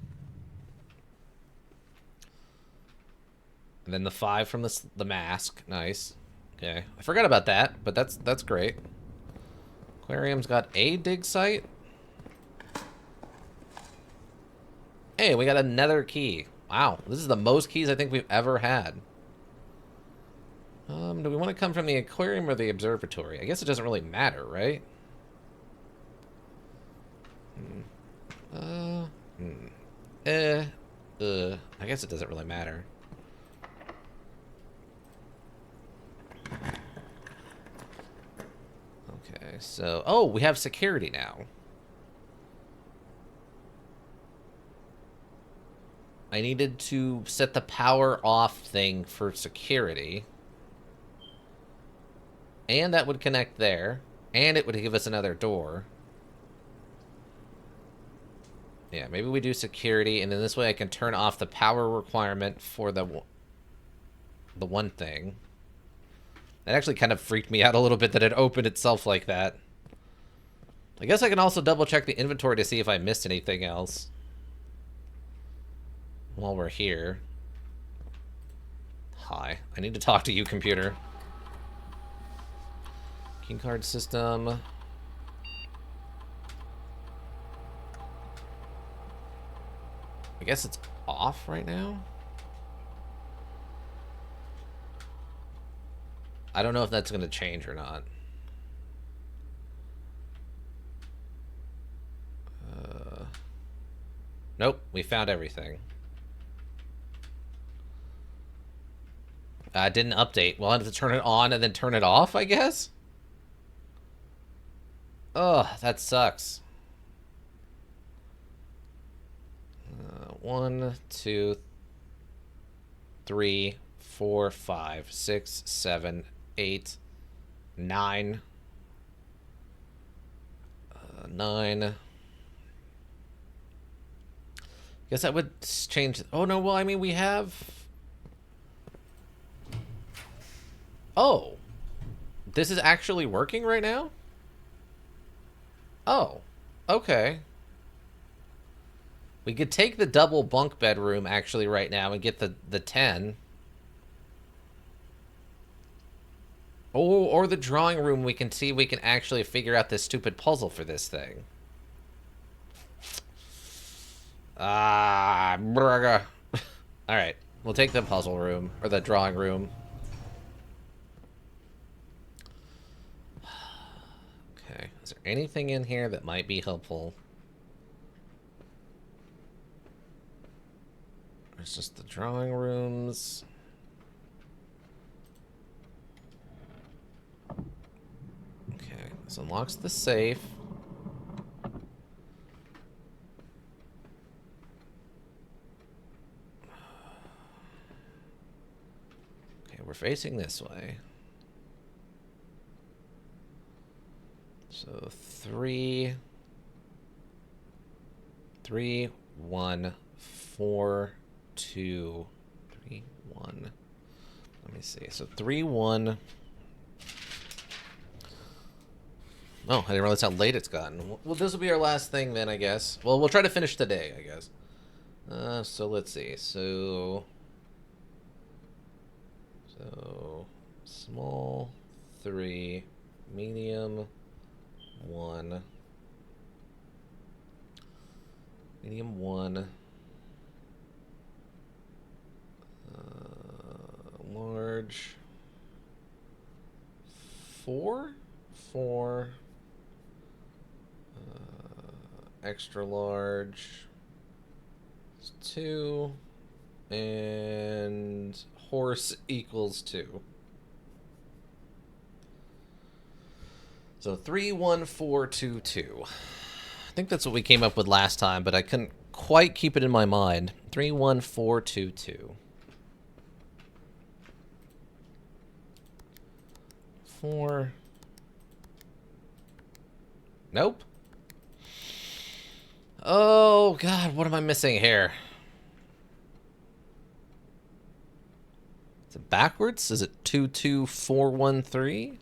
And then the 5 from the mask. Nice. Okay. I forgot about that, but that's great. Aquarium's got a dig site. Hey, we got another key. Wow, this is the most keys I think we've ever had. Do we want to come from the aquarium or the observatory? I guess it doesn't really matter, right? I guess it doesn't really matter. Okay, so... Oh, we have security now. I needed to set the power off thing for security. And that would connect there. And it would give us another door. Yeah, maybe we do security, and in this way I can turn off the power requirement for the one thing. That actually kind of freaked me out a little bit that it opened itself like that. I guess I can also double check the inventory to see if I missed anything else while we're here. Hi, I need to talk to you, computer. Key card system. I guess it's off right now. I don't know if that's going to change or not. Nope, we found everything. Didn't update. We'll have to turn it on and then turn it off, I guess? Ugh, that sucks. 1, 2, 3, 4, 5, 6, 7, 8, 9. 9. Guess that would change. Oh, no, well, I mean, we have... Oh. This is actually working right now? Oh. Okay. We could take the double bunk bedroom, actually, right now and get the 10. Oh, or the drawing room, we can see we can actually figure out this stupid puzzle for this thing. Ah, brugga. Alright, we'll take the puzzle room, or the drawing room. Okay, is there anything in here that might be helpful? It's just the drawing rooms. Okay, this unlocks the safe. Okay, we're facing this way. So 3, 1, 4, 2, 3, 1. Let me see. So 3, 1. Oh, I didn't realize how late it's gotten. Well, this will be our last thing then, I guess. Well, we'll try to finish today, I guess. So let's see. So small 3, medium 1, medium 1, large 4, extra large 2, and horse equals 2. So 3, 1, 4, 2, 2. I think that's what we came up with last time, but I couldn't quite keep it in my mind. 3, 1, 4, 2, 2. 4. Nope. Oh, God, what am I missing here? Is it backwards? Is it 2, 2, 4, 1, 3?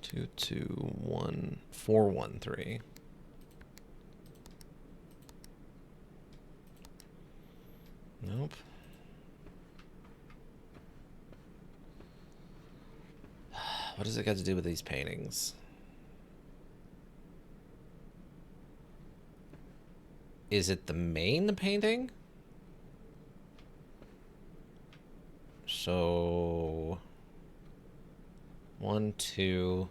2, 2, 1, 4, 1, 3. Nope. What does it got to do with these paintings? Is it the main painting? So 1, 2,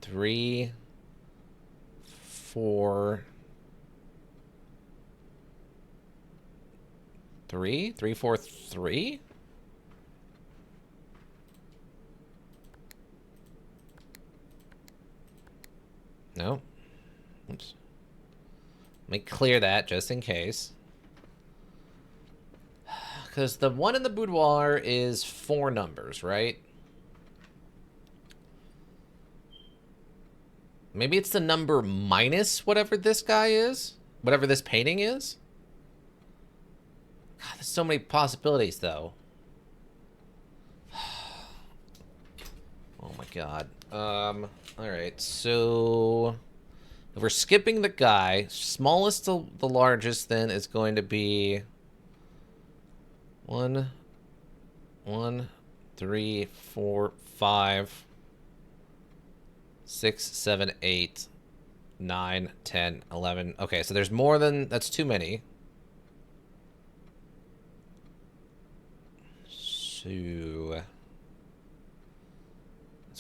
3, 4, 3, 3, 4, 3. No. Oops. Let me clear that just in case. Because the one in the boudoir is 4 numbers, right? Maybe it's the number minus whatever this guy is? Whatever this painting is? God, there's so many possibilities, though. Oh my god. Alright, so... if we're skipping the guy, smallest to the largest then is going to be... 1, 3, 4, 5, 6, 7, 8, 9, 10, 11. Okay, so there's more than... that's too many. So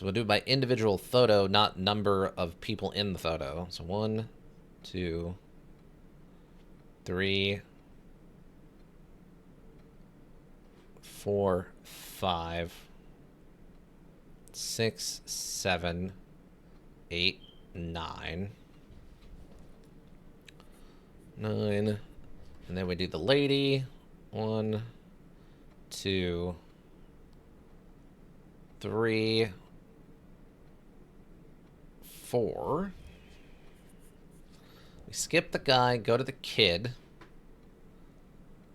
we'll do it by individual photo, not number of people in the photo. So 1, 2, 3, 4, 5, 6, 7, 8, 9. 9. And then we do the lady. 1, 2, 3, 4. We skip the guy, go to the kid.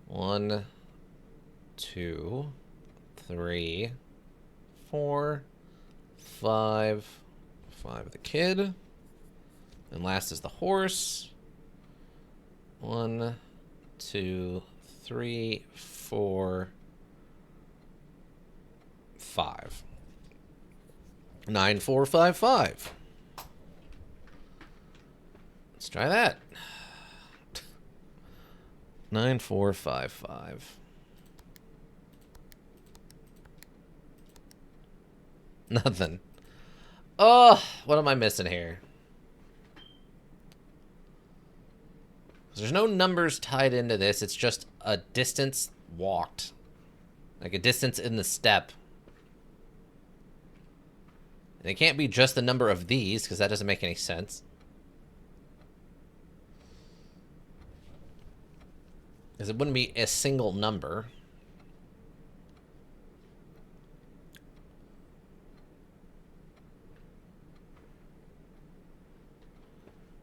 1, 2, 3, 4, 5. 5 the kid. And last is the horse. 1, 2, 3, 4, 5. 9, 4, 5, 5. Let's try that. 9, 4, 5, 5. Nothing. Oh, what am I missing here? There's no numbers tied into this. It's just a distance walked. Like a distance in the step. And it can't be just the number of these, because that doesn't make any sense. Because it wouldn't be a single number.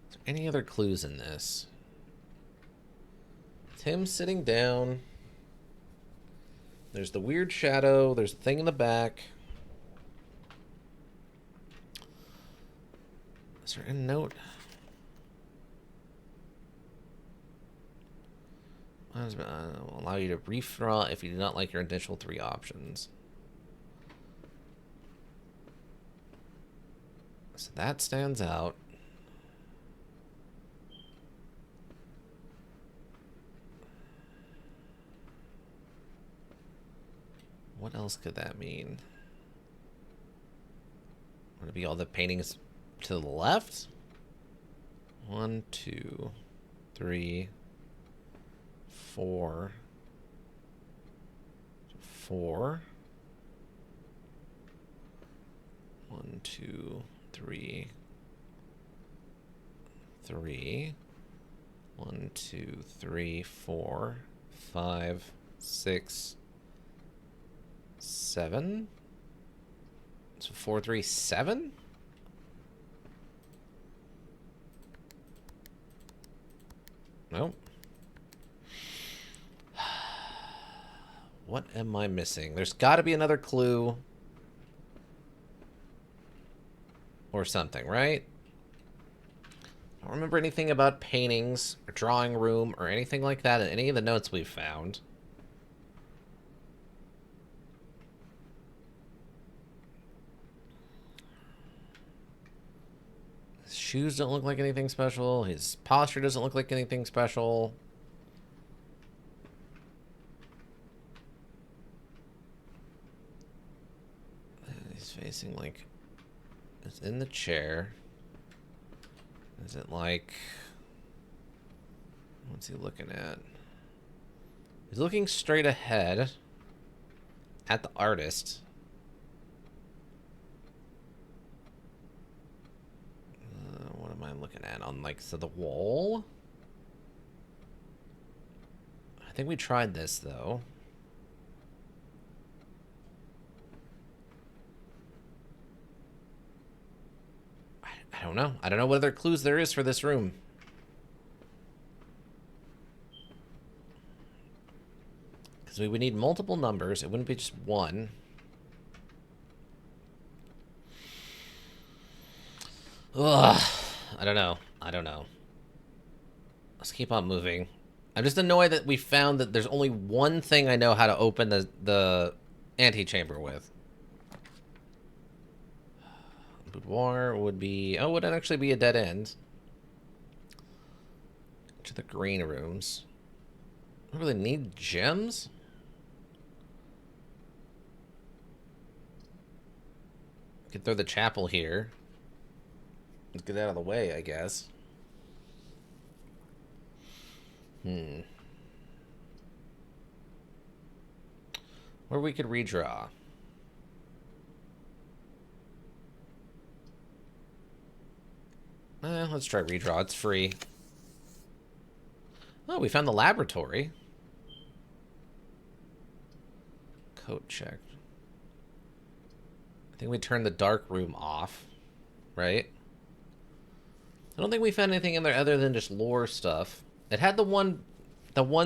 Is there any other clues in this? It's him sitting down. There's the weird shadow. There's the thing in the back. Is there a note? Will allow you to redraw if you do not like your initial 3 options. So that stands out. What else could that mean? Would it be all the paintings to the left? 1, 2, 3, 4, 4. 1, 2, 3, 3. 1, 2, 3, 4, 5, 6, 7. So 4, 3, 7. Nope. What am I missing? There's got to be another clue. Or something, right? I don't remember anything about paintings or drawing room or anything like that in any of the notes we've found. His shoes don't look like anything special. His posture doesn't look like anything special. He's facing like... it's in the chair. Is it like... what's he looking at? He's looking straight ahead at the artist. What am I looking at? On like, so the wall? I think we tried this though. don't know. I don't know what other clues there is for this room. Because we would need multiple numbers. It wouldn't be just one. Ugh. I don't know. I don't know. Let's keep on moving. I'm just annoyed that we found that there's only one thing I know how to open the antechamber with. Boudoir would be... Oh, would it actually be a dead end? To the green rooms. I don't really need gems? Could throw the chapel here. Let's get out of the way, I guess. Or we could redraw. Let's try redraw. It's free. Oh, we found the laboratory. Code check. I think we turned the dark room off, right? I don't think we found anything in there other than just lore stuff. It had the one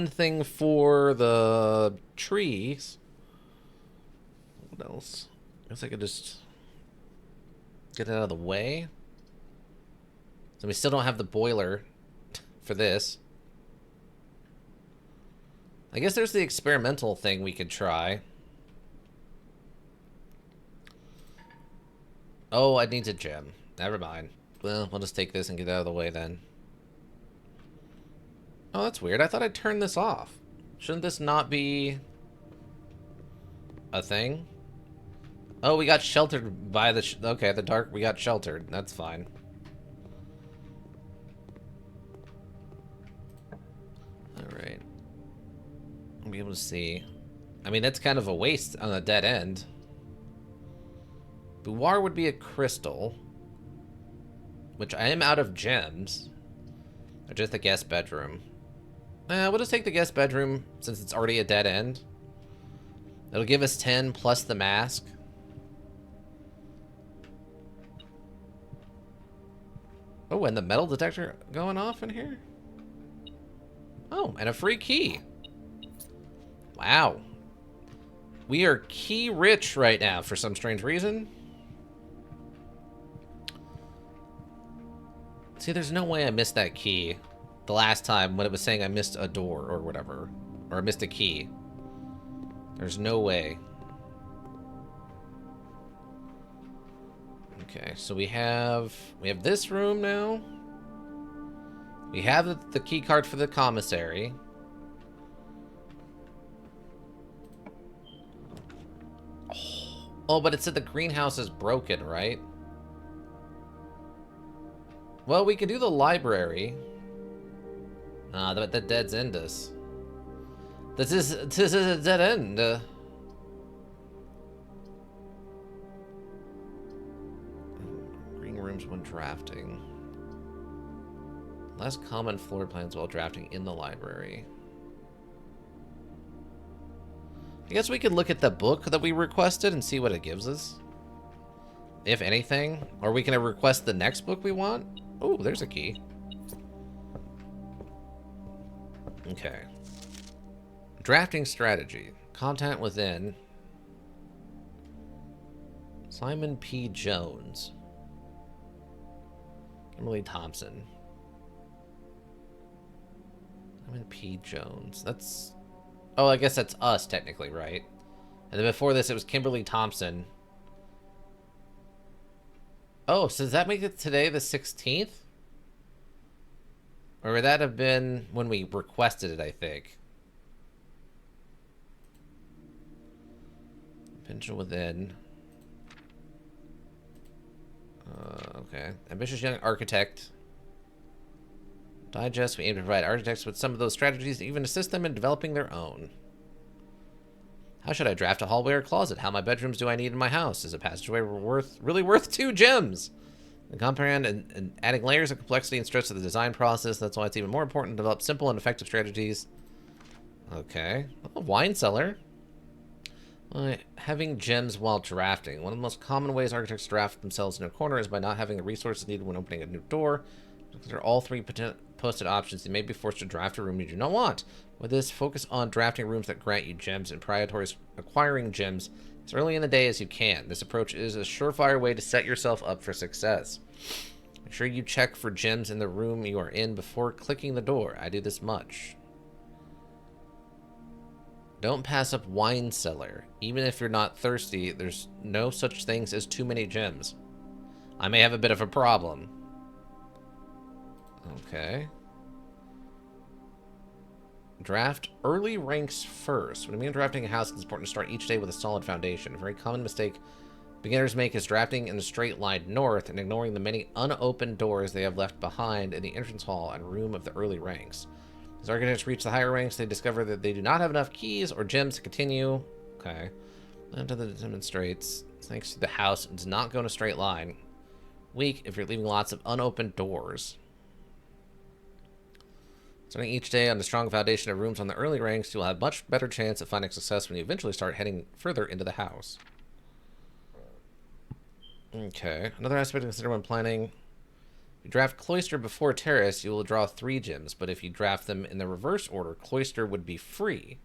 thing for the trees. What else? I guess I could just get it out of the way. So we still don't have the boiler for this. I guess there's the experimental thing we could try. Oh, I need a gem. Never mind. Well, we'll just take this and get out of the way then. Oh, that's weird. I thought I'd turn this off. Shouldn't this not be a thing? Oh, we got sheltered by the... okay, the dark... we got sheltered. That's fine. Alright. I'll be able to see. I mean, that's kind of a waste on a dead end. Boudoir would be a crystal. Which I am out of gems. Or just the guest bedroom. We'll just take the guest bedroom since it's already a dead end. It'll give us 10 plus the mask. Oh, and the metal detector going off in here? Oh, and a free key. Wow. We are key rich right now for some strange reason. See, there's no way I missed that key the last time when it was saying I missed a door or whatever. Or I missed a key. There's no way. Okay, so we have this room now. We have the key card for the commissary. Oh, but it said the greenhouse is broken, right? Well, we could do the library. That dead's end us. This is a dead end. Green rooms when drafting. Less common floor plans while drafting in the library. I guess we could look at the book that we requested and see what it gives us. If anything. Or we can request the next book we want. Oh, there's a key. Okay. Drafting strategy. Content within. Simon P. Jones. Kimberly Thompson. Simon P. Jones. That's... oh, I guess that's us, technically, right? And then before this, it was Kimberly Thompson. Oh, so does that make it today the 16th? Or would that have been when we requested it, I think? Potential within. Okay. Ambitious young architect. Digest. We aim to provide architects with some of those strategies to even assist them in developing their own. How should I draft a hallway or closet? How many bedrooms do I need in my house? Is a passageway really worth 2 gems? And comprehend and adding layers of complexity and stress to the design process. That's why it's even more important to develop simple and effective strategies. Okay. Oh, wine cellar. Having gems while drafting. One of the most common ways architects draft themselves in a corner is by not having the resources needed when opening a new door. Consider all three posted options. You may be forced to draft a room you do not want. With this, focus on drafting rooms that grant you gems and prioritize acquiring gems as early in the day as you can. This approach is a surefire way to set yourself up for success. Make sure you check for gems in the room you are in before clicking the door. I do this much. Don't pass up wine cellar. Even if you're not thirsty, there's no such things as too many gems. I may have a bit of a problem. Okay. Draft early ranks first. When I mean drafting a house, it's important to start each day with a solid foundation. A very common mistake beginners make is drafting in a straight line north and ignoring the many unopened doors they have left behind in the entrance hall and room of the early ranks. As architects reach the higher ranks, they discover that they do not have enough keys or gems to continue. Okay. Until the demonstrates, thanks to the house, it does not go in a straight line. Weak if you're leaving lots of unopened doors. Starting each day on the strong foundation of rooms on the early ranks, you'll have much better chance of finding success when you eventually start heading further into the house. Okay. Another aspect to consider when planning. If you draft Cloister before Terrace, you will draw 3 gems, but if you draft them in the reverse order, Cloister would be free.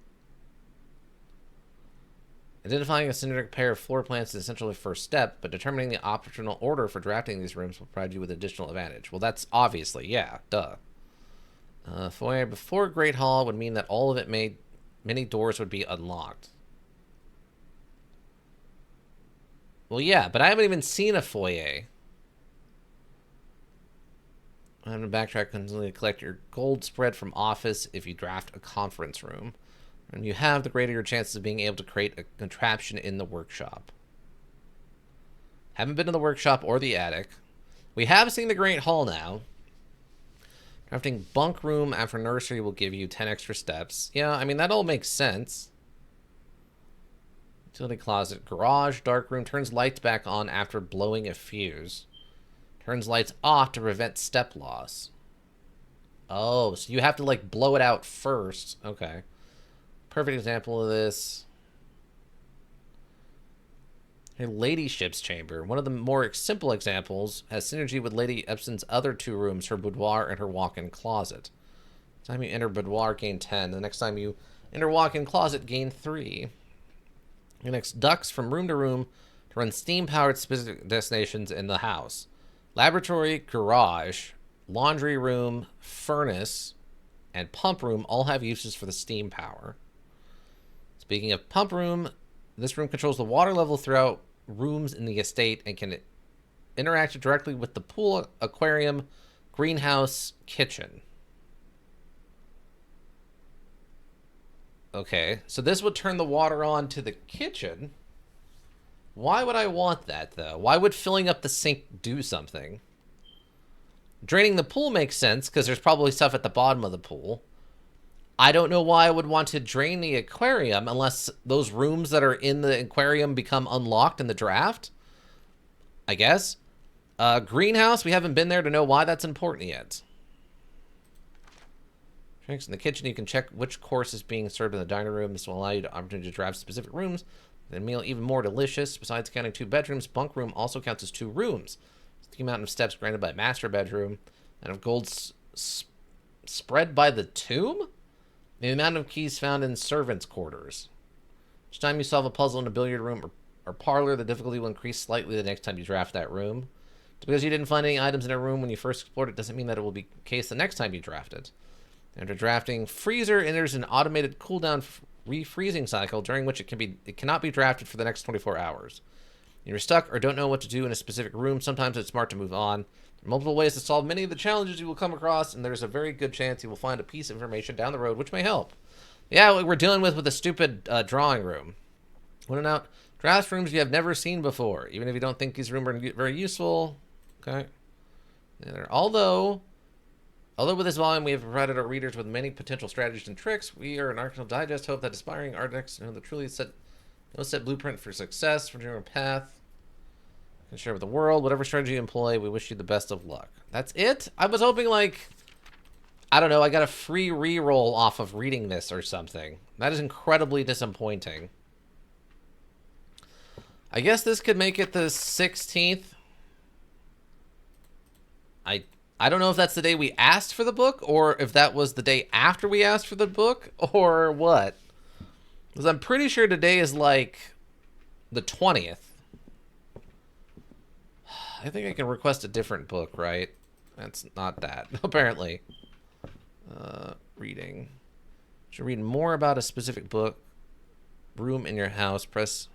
Identifying a synergetic pair of floor plans is essentially the first step, but determining the optimal order for drafting these rooms will provide you with additional advantage. Well, that's obviously, yeah, duh. Foyer before Great Hall would mean that all of it many doors would be unlocked. Well, yeah, but I haven't even seen a foyer. I'm going to backtrack constantly to collect your gold spread from office if you draft a conference room. And you have, the greater your chances of being able to create a contraption in the workshop. Haven't been to the workshop or the attic. We have seen the Great Hall now. Drafting bunk room after nursery will give you 10 extra steps. Yeah, I mean, that all makes sense. Utility closet. Garage, dark room. Turns lights back on after blowing a fuse. Turns lights off to prevent step loss. Oh, so you have to, like, blow it out first. Okay. Perfect example of this. A ladyship's chamber. One of the more simple examples has synergy with Lady Epson's other 2 rooms, her boudoir and her walk-in closet. The time you enter boudoir, gain 10. The next time you enter walk-in closet, gain 3. Next, ducts from room to room to run steam-powered specific destinations in the house. Laboratory, garage, laundry room, furnace, and pump room all have uses for the steam power. Speaking of pump room, this room controls the water level throughout rooms in the estate and can interact directly with the pool, aquarium, greenhouse, kitchen. Okay, so this would turn the water on to the kitchen. Why would I want that, though? Why would filling up the sink do something? Draining the pool makes sense, because there's probably stuff at the bottom of the pool. I don't know why I would want to drain the aquarium unless those rooms that are in the aquarium become unlocked in the draft. I guess. Greenhouse, we haven't been there to know why that's important yet. Drinks in the kitchen, you can check which course is being served in the dining room. This will allow you the opportunity to draft specific rooms. The meal even more delicious. Besides counting 2 bedrooms, bunk room also counts as 2 rooms. It's the amount of steps granted by master bedroom and of gold spread by the tomb. The amount of keys found in servants' quarters. Each time you solve a puzzle in a billiard room or parlor, the difficulty will increase slightly the next time you draft that room. Just because you didn't find any items in a room when you first explored it doesn't mean that it will be the case the next time you draft it. After drafting, freezer enters an automated cooldown refreezing cycle during which it cannot be drafted for the next 24 hours. If you're stuck or don't know what to do in a specific room, sometimes it's smart to move on. There are multiple ways to solve many of the challenges you will come across, and there's a very good chance you will find a piece of information down the road which may help. Yeah, what we're dealing with a stupid drawing room. When in out, draft rooms you have never seen before, even if you don't think these rooms are very useful. Okay. Although with this volume we have provided our readers with many potential strategies and tricks, we are an Architectural Digest hope that aspiring architects know the truly set blueprint for success, for your path, and share with the world. Whatever strategy you employ, we wish you the best of luck. That's it? I was hoping, like, I don't know, I got a free reroll off of reading this or something. That is incredibly disappointing. I guess this could make it the 16th. I don't know if that's the day we asked for the book, or if that was the day after we asked for the book, or what. Because I'm pretty sure today is like the 20th. I think I can request a different book, right? That's not that, apparently. Reading. Should read more about a specific book. Room in your house. Press.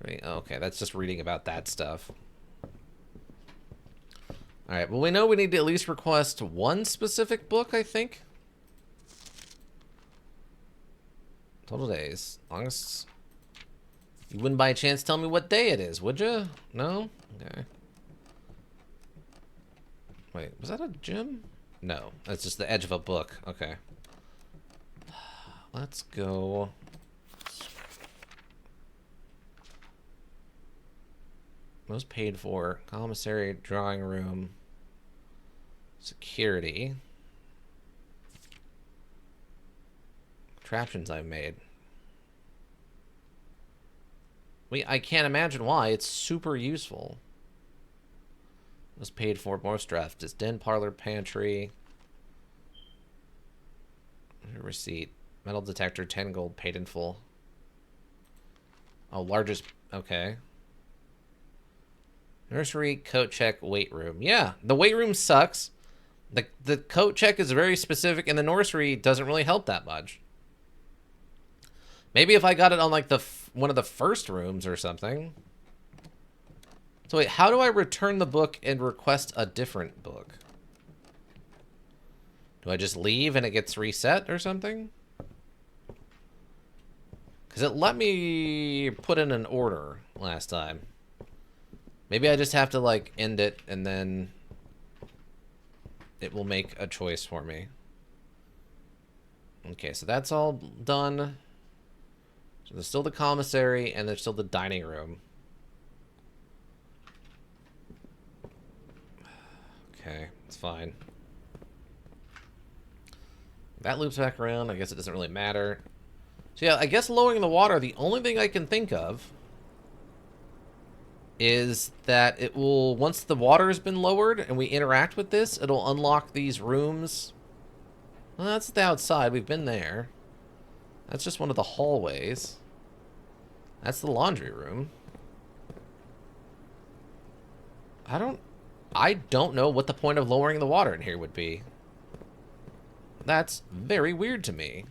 Right. Oh, okay, that's just reading about that stuff. All right. Well, we know we need to at least request one specific book, I think. Total days. Longest. You wouldn't by chance tell me what day it is, would you? No? Okay. Wait, was that a gym? No, that's just the edge of a book. Okay. Let's go. Most paid for. Commissary, drawing room. Security. Contraptions I've made. I can't imagine why. It's super useful. Was paid for. Most draft is den, parlor, pantry. Receipt. Metal detector, 10 gold, paid in full. Oh, largest. Okay. Nursery, coat check, weight room. Yeah, the weight room sucks. The coat check is very specific, and the nursery doesn't really help that much. Maybe if I got it on like one of the first rooms or something. So wait, how do I return the book and request a different book? Do I just leave and it gets reset or something? Because it let me put in an order last time. Maybe I just have to like end it and then it will make a choice for me. Okay, so that's all done. So there's still the commissary and there's still the dining room. Okay, it's fine. That loops back around. I guess it doesn't really matter. So yeah, I guess lowering the water, the only thing I can think of is that it will, once the water has been lowered and we interact with this, it'll unlock these rooms. Well, that's the outside. We've been there. That's just one of the hallways. That's the laundry room. I don't know what the point of lowering the water in here would be. That's very weird to me.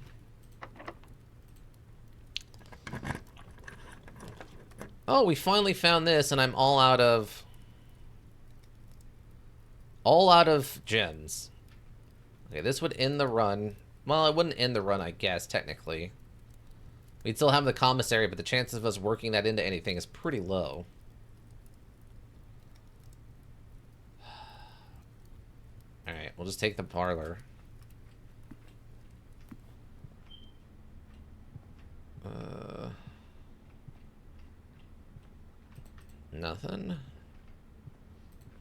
Oh, we finally found this, and I'm all out of gems. Okay, this would end the run. Well, it wouldn't end the run, I guess, technically. We'd still have the commissary, but the chances of us working that into anything is pretty low. Alright, we'll just take the parlor. Nothing.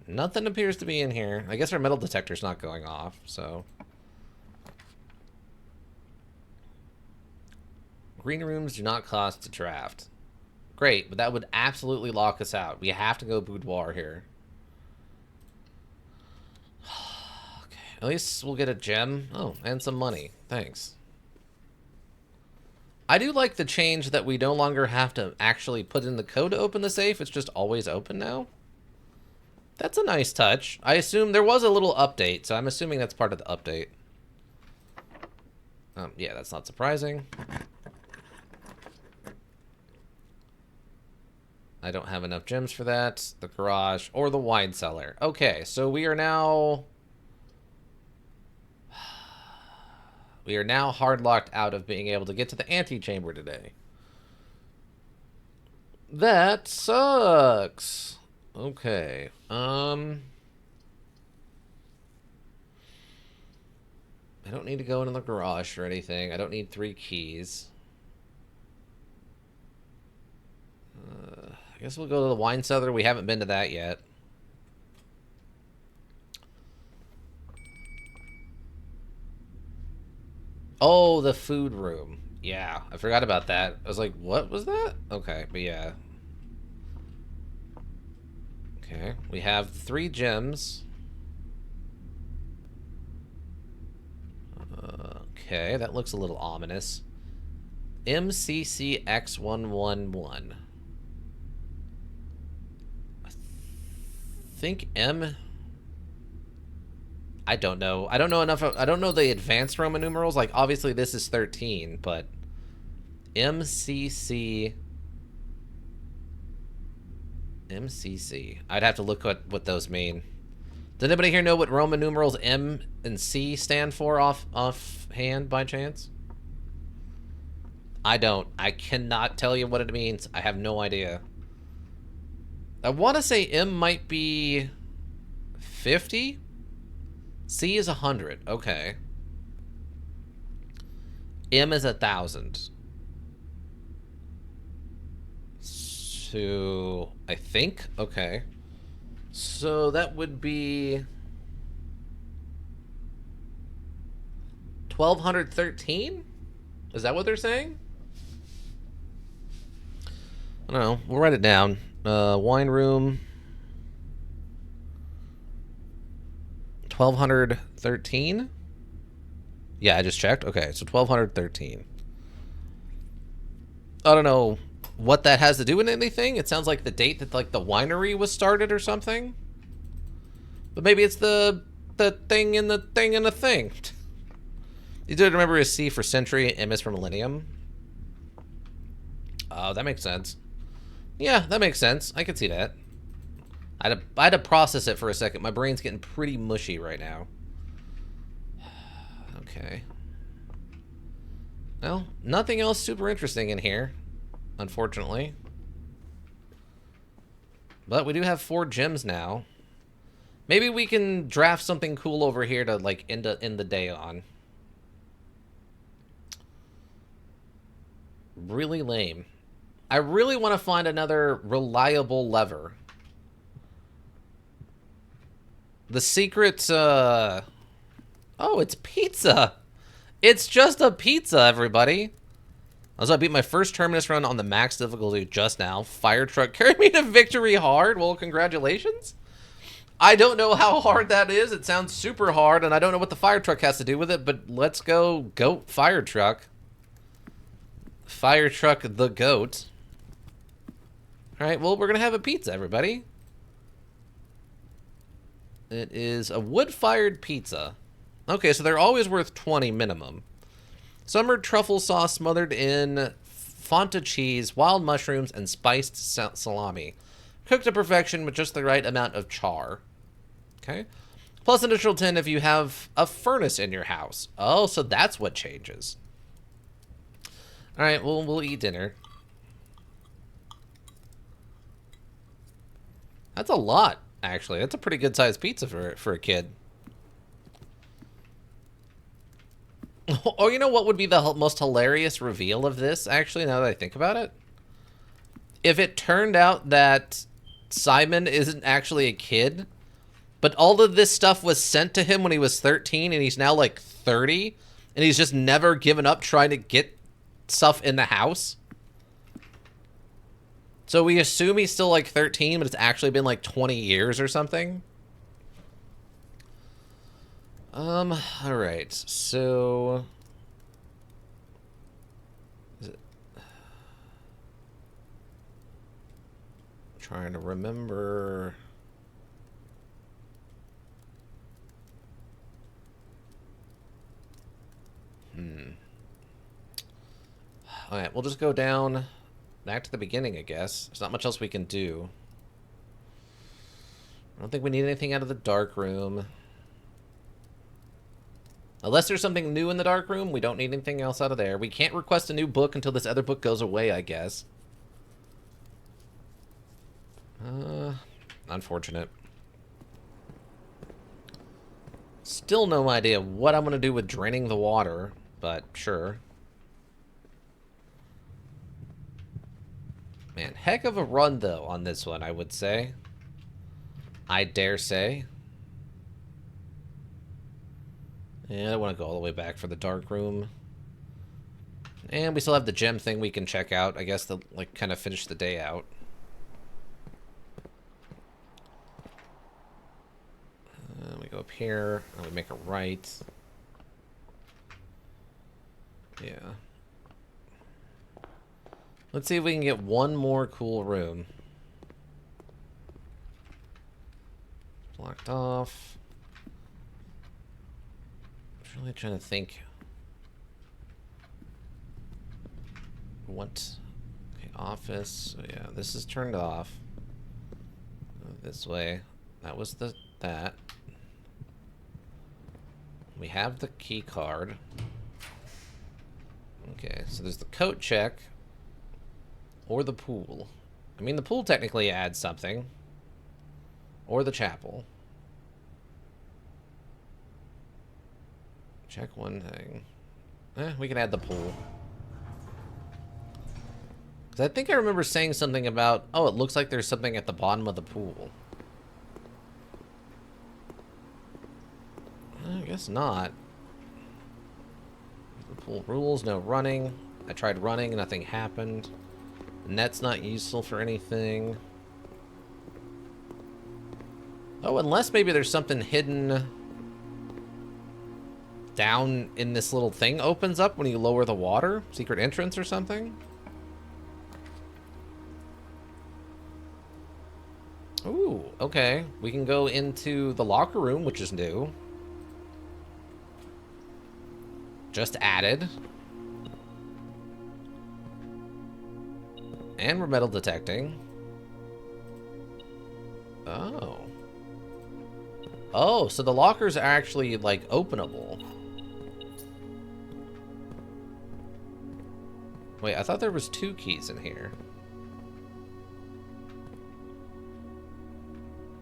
Nothing appears to be in here. I guess our metal detector's not going off, so. Green rooms do not cost to draft. Great, but that would absolutely lock us out. We have to go boudoir here. Okay, at least we'll get a gem. Oh, and some money. Thanks. I do like the change that we no longer have to actually put in the code to open the safe. It's just always open now. That's a nice touch. I assume there was a little update, so I'm assuming that's part of the update. Yeah, that's not surprising. I don't have enough gems for that. The garage or the wine cellar. Okay, so we are now hard locked out of being able to get to the antechamber today. That sucks. Okay. I don't need to go into the garage or anything. I don't need 3 keys. I guess we'll go to the wine cellar. We haven't been to that yet. Oh, the food room. Yeah, I forgot about that. I was like, what was that? Okay, but yeah. Okay, we have 3 gems. Okay, that looks a little ominous. MCCX111. I think M... I don't know. I don't know enough. I don't know the advanced Roman numerals. Like, obviously this is 13, but... MCC... MCC. I'd have to look at what those mean. Does anybody here know what Roman numerals M and C stand for offhand by chance? I don't. I cannot tell you what it means. I have no idea. I want to say M might be 50. C is 100. Okay. M is 1,000. So, I think. Okay. So that would be 1,213? Is that what they're saying? I don't know. We'll write it down. Wine room. 1,213? Yeah, I just checked. Okay, so 1,213. I don't know what that has to do with anything. It sounds like the date that like the winery was started or something. But maybe it's the thing in the thing in the thing. You do remember a C for century, M is for millennium. Oh, that makes sense. Yeah, that makes sense. I could see that. I had to process it for a second. My brain's getting pretty mushy right now. Okay. Well, nothing else super interesting in here, unfortunately. But we do have 4 gems now. Maybe we can draft something cool over here to like end the day on. Really lame. I really want to find another reliable lever. The secret's, oh, it's pizza. It's just a pizza, everybody. Also, I beat my first Terminus run on the max difficulty just now. Fire truck carried me to victory hard. Well, congratulations. I don't know how hard that is. It sounds super hard, and I don't know what the fire truck has to do with it, but let's go goat fire truck. Fire truck the goat. All right, well, we're going to have a pizza, everybody. It is a wood-fired pizza. Okay, so they're always worth 20 minimum. Summered truffle sauce smothered in Fanta cheese, wild mushrooms, and spiced salami. Cooked to perfection with just the right amount of char. Okay. Plus an additional 10 if you have a furnace in your house. Oh, so that's what changes. All right, well, we'll eat dinner. That's a lot. Actually, that's a pretty good sized pizza for a kid. Oh, you know what would be the most hilarious reveal of this, actually, now that I think about it? If it turned out that Simon isn't actually a kid, but all of this stuff was sent to him when he was 13, and he's now, like, 30, and he's just never given up trying to get stuff in the house. So we assume he's still like 13, but it's actually been like 20 years or something. Alright, so... Is it... Trying to remember... Alright, we'll just go down... Back to the beginning, I guess. There's not much else we can do. I don't think we need anything out of the dark room. Unless there's something new in the dark room, we don't need anything else out of there. We can't request a new book until this other book goes away, I guess. Unfortunate. Still no idea what I'm going to do with draining the water, but sure. Man, heck of a run, though, on this one, I would say. I dare say. And I don't want to go all the way back for the dark room. And we still have the gem thing we can check out, I guess, to, like, kind of finish the day out. up here. And we make a right. Yeah. Let's see if we can get one more cool room. Blocked off. I'm really trying to think. What? Okay, office. So yeah, this is turned off. This way. That was that. We have the key card. Okay, so there's the coat check. Or the pool. I mean, the pool technically adds something. Or the chapel. Check one thing. We can add the pool. Because I think I remember saying something about, oh, it looks like there's something at the bottom of the pool. I guess not. The pool rules, no running. I tried running, nothing happened. The net's not useful for anything. Oh, unless maybe there's something hidden down in this little thing opens up when you lower the water? Secret entrance or something? Ooh, okay. We can go into the locker room, which is new. Just added. And we're metal detecting. Oh. Oh, so the lockers are actually, like, openable. Wait, I thought there was 2 keys in here.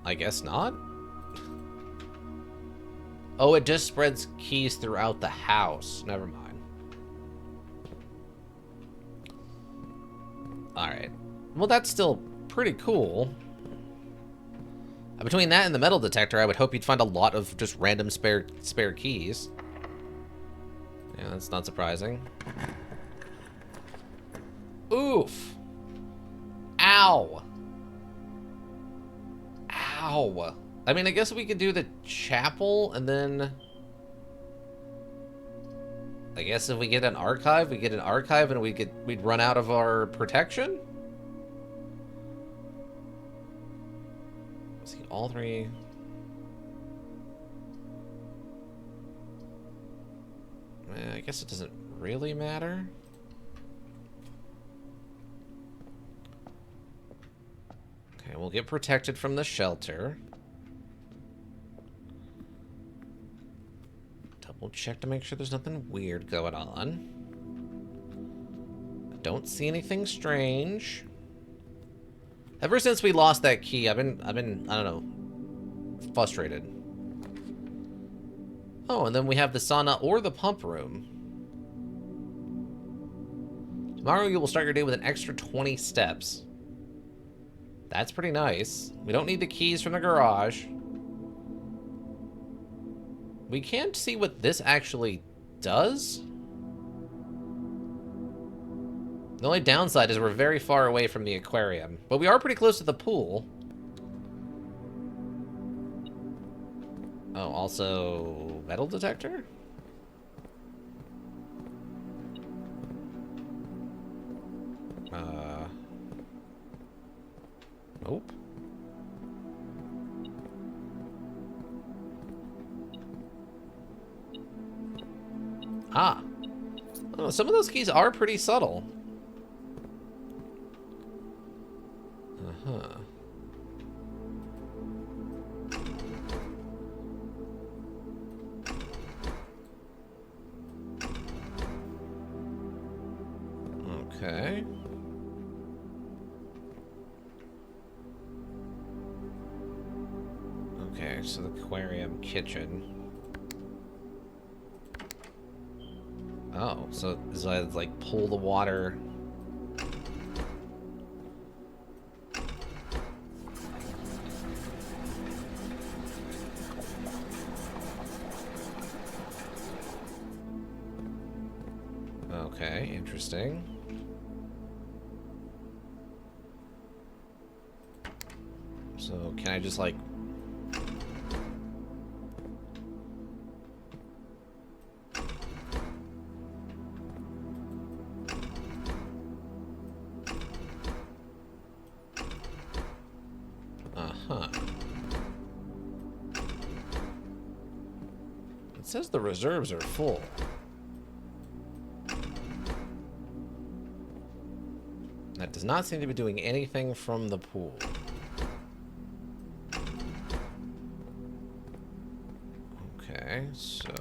I guess not? Oh, it just spreads keys throughout the house. Never mind. Alright. Well, that's still pretty cool. Between that and the metal detector, I would hope you'd find a lot of just random spare keys. Yeah, that's not surprising. Oof. Ow. Ow. I mean, I guess we could do the chapel and then... I guess if we get an archive, and we'd run out of our protection? Let's see, all 3... I guess it doesn't really matter. Okay, we'll get protected from the shelter. Double check to make sure there's nothing weird going on. I don't see anything strange. Ever since we lost that key, I've been, I don't know, frustrated. Oh, and then we have the sauna or the pump room. Tomorrow you will start your day with an extra 20 steps. That's pretty nice. We don't need the keys from the garage. We can't see what this actually does. The only downside is we're very far away from the aquarium, but we are pretty close to the pool. Oh, also metal detector? Nope. Ah. Oh, some of those keys are pretty subtle. Uh-huh. Okay. Okay, so the aquarium kitchen. Oh, so it's like pull the water. Okay, interesting. So can I just like... says the reserves are full. That does not seem to be doing anything from the pool. Okay, so...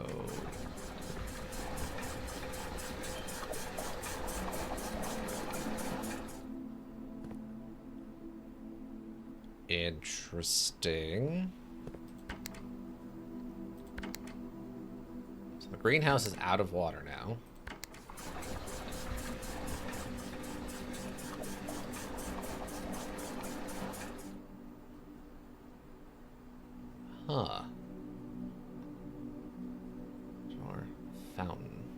Interesting. So the greenhouse is out of water now. Huh. Our fountain.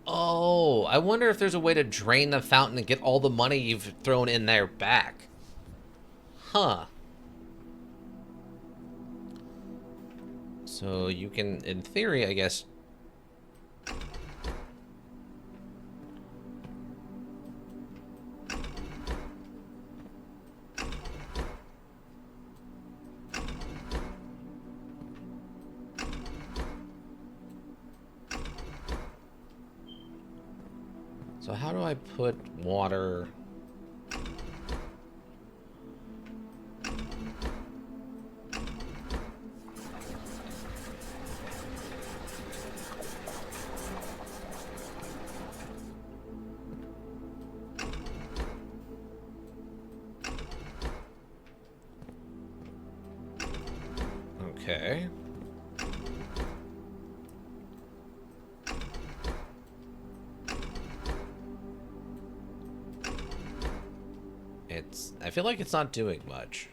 Oh, I wonder if there's a way to drain the fountain and get all the money you've thrown in there back. Huh. So you can, in theory, I guess... So how do I put water... Okay. I feel like it's not doing much.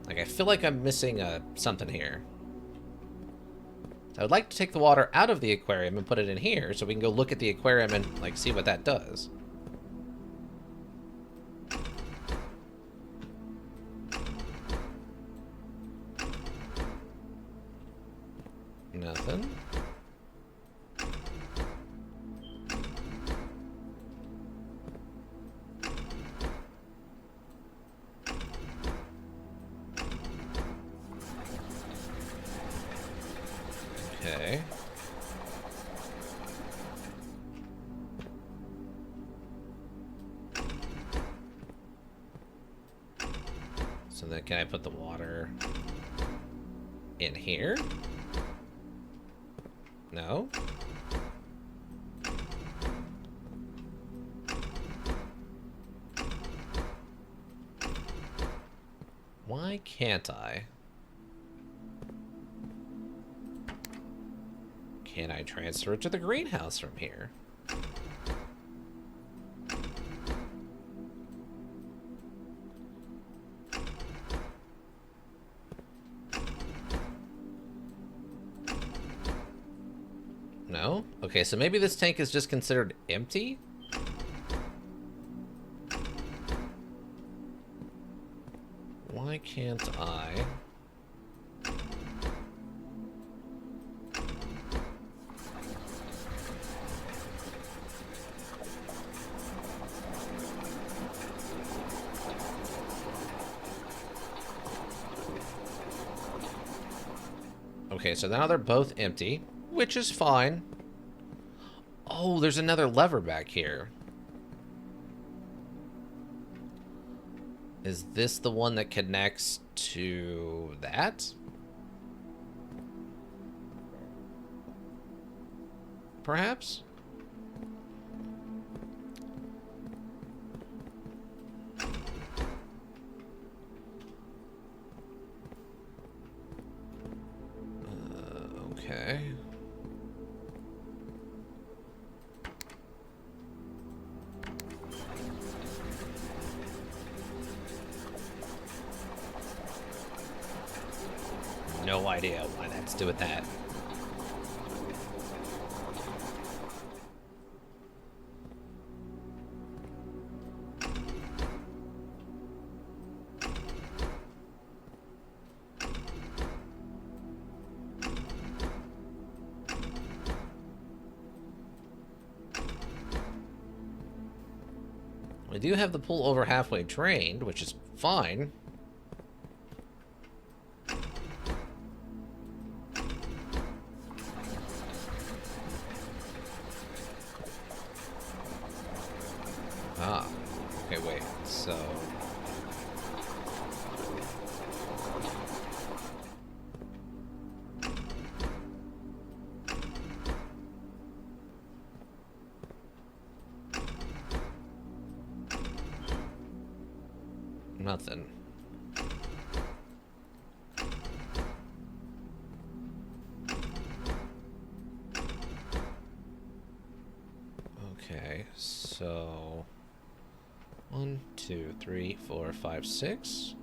Like, I feel like I'm missing something here. I would like to take the water out of the aquarium and put it in here so we can go look at the aquarium and, like, see what that does. Nothing. Okay. So then can I put the water in here? No? Why can't I? Can I transfer it to the greenhouse from here? No? Okay, so maybe this tank is just considered empty? Why can't I? Okay, so now they're both empty, which is fine. Oh, there's another lever back here. Is this the one that connects to that? Perhaps? Okay. No idea why that's doing that. We do have the pool over halfway drained, which is fine. Nothing. Okay, so 1, 2, 3, 4, 5, 6.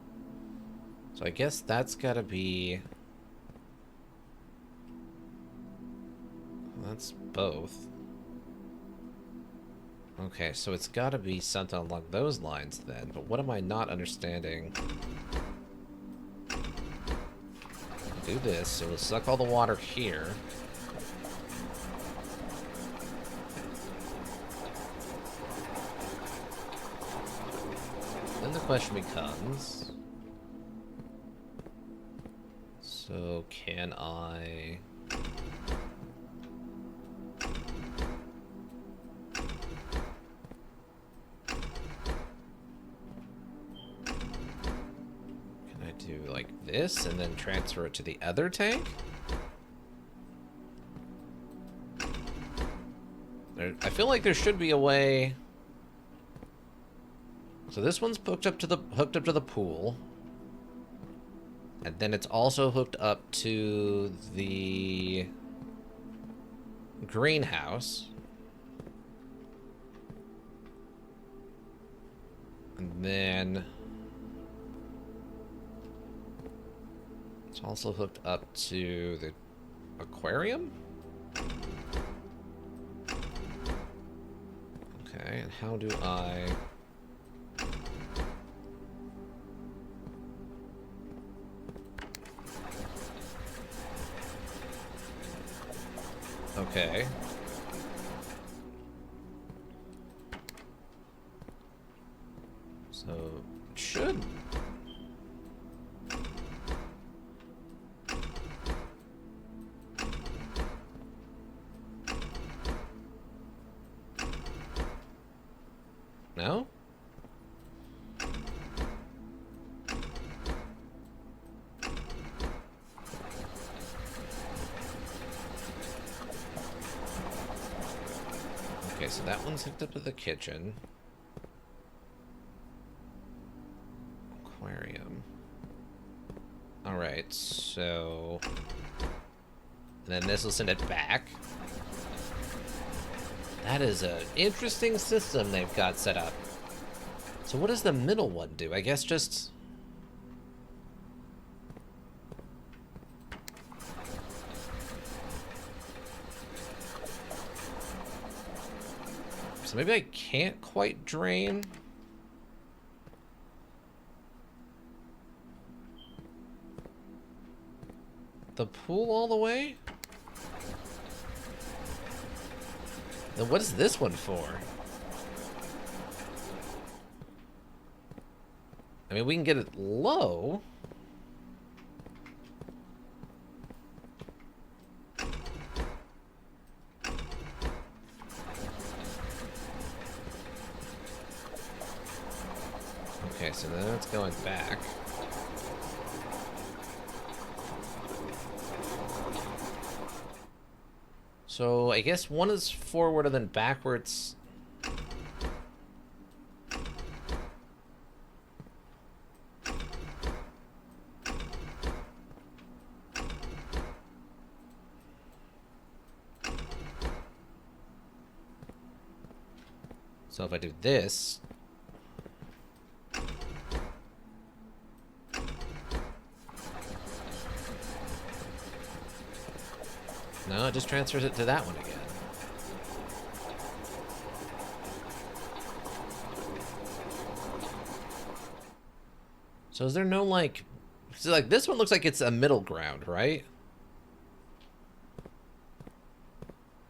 So I guess that's gotta be... That's both. Okay, so it's gotta be something along those lines then, but what am I not understanding? Do this, so we'll suck all the water here. Then the question becomes... So, can I... do like this and then transfer it to the other tank? I feel like there should be a way. So this one's hooked up to the pool. And then it's also hooked up to the greenhouse. And then it's also hooked up to the aquarium? Okay, and how do I... Okay. So, it should... No? Okay, so that one's hooked up to the kitchen. Aquarium. Alright, so... And then this will send it back. That is an interesting system they've got set up. So what does the middle one do? I guess just... So maybe I can't quite drain. The pool all the way? Then what is this one for? I mean, we can get it low. Okay, so then it's going back. So I guess one is forward and then backwards. So if I do this, no, it just transfers it to that one again. So is there no, like... So, like, this one looks like it's a middle ground, right?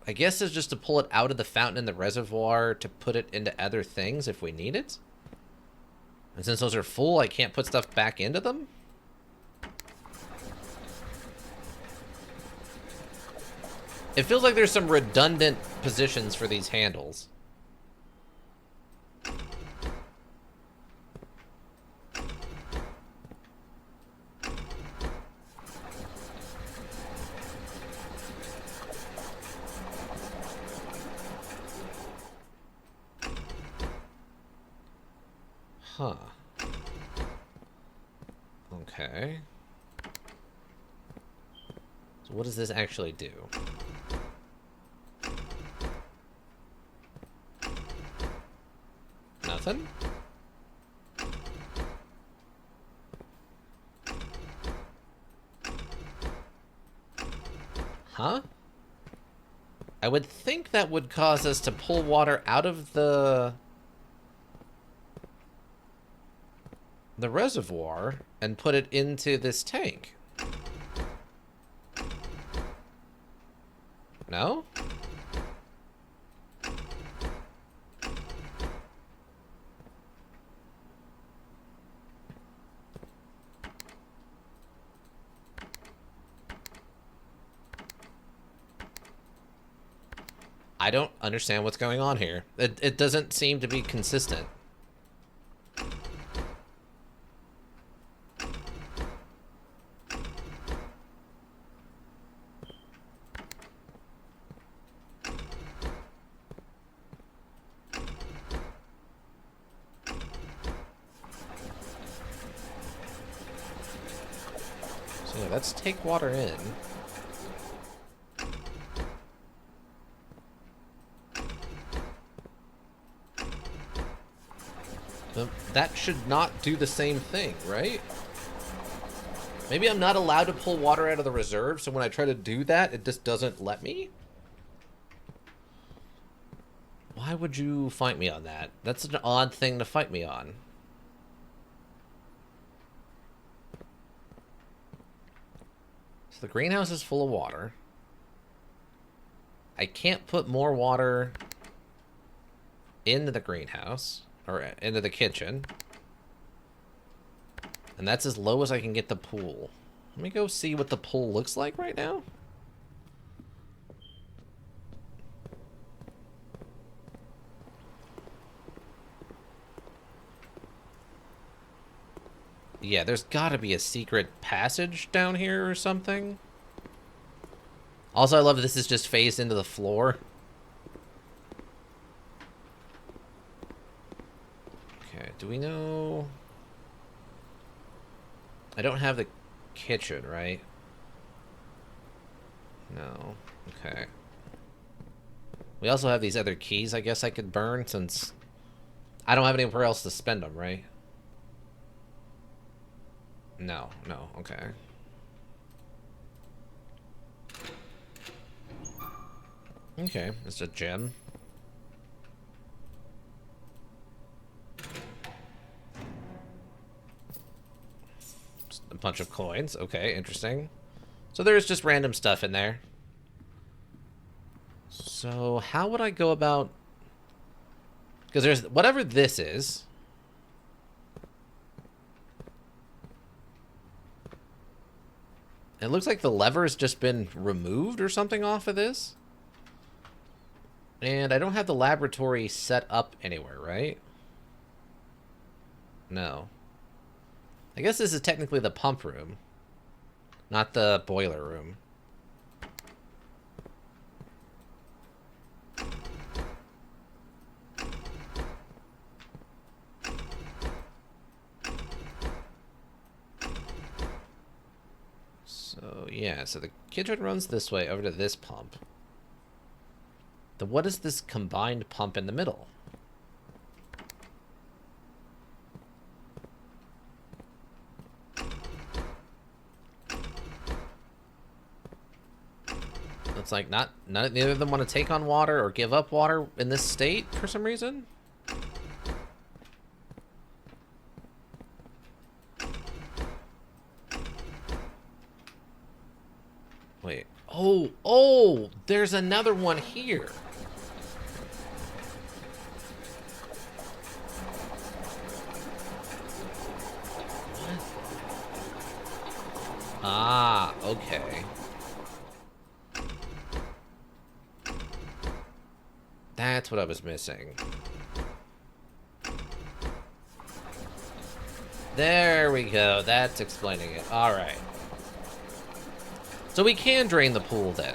I guess it's just to pull it out of the fountain in the reservoir to put it into other things if we need it. And since those are full, I can't put stuff back into them? It feels like there's some redundant positions for these handles. Huh. Okay. So what does this actually do? Nothing? Huh? I would think that would cause us to pull water out of the reservoir and put it into this tank. No? I don't understand what's going on here. It doesn't seem to be consistent. So yeah, let's take water in. That should not do the same thing, right? Maybe I'm not allowed to pull water out of the reserve, so when I try to do that, it just doesn't let me? Why would you fight me on that? That's an odd thing to fight me on. So the greenhouse is full of water. I can't put more water into the greenhouse, or into the kitchen. And that's as low as I can get the pool. Let me go see what the pool looks like right now. Yeah, there's gotta be a secret passage down here or something. Also, I love this is just phased into the floor. Okay, do we know... I don't have the kitchen, right? No. Okay. We also have these other keys I guess I could burn since I don't have anywhere else to spend them, right? No, no, okay. Okay, it's a gem. A bunch of coins. Okay, interesting. So there's just random stuff in there. So how would I go about... Because there's... Whatever this is... It looks like the lever's just been removed or something off of this. And I don't have the laboratory set up anywhere, right? No. I guess this is technically the pump room, not the boiler room. So, yeah, so the kitchen runs this way over to this pump. Then what is this combined pump in the middle? It's like neither of them want to take on water or give up water in this state for some reason. Wait. Oh, there's another one here. What? Ah, okay. That's what I was missing. There we go. That's explaining it. All right. So we can drain the pool then.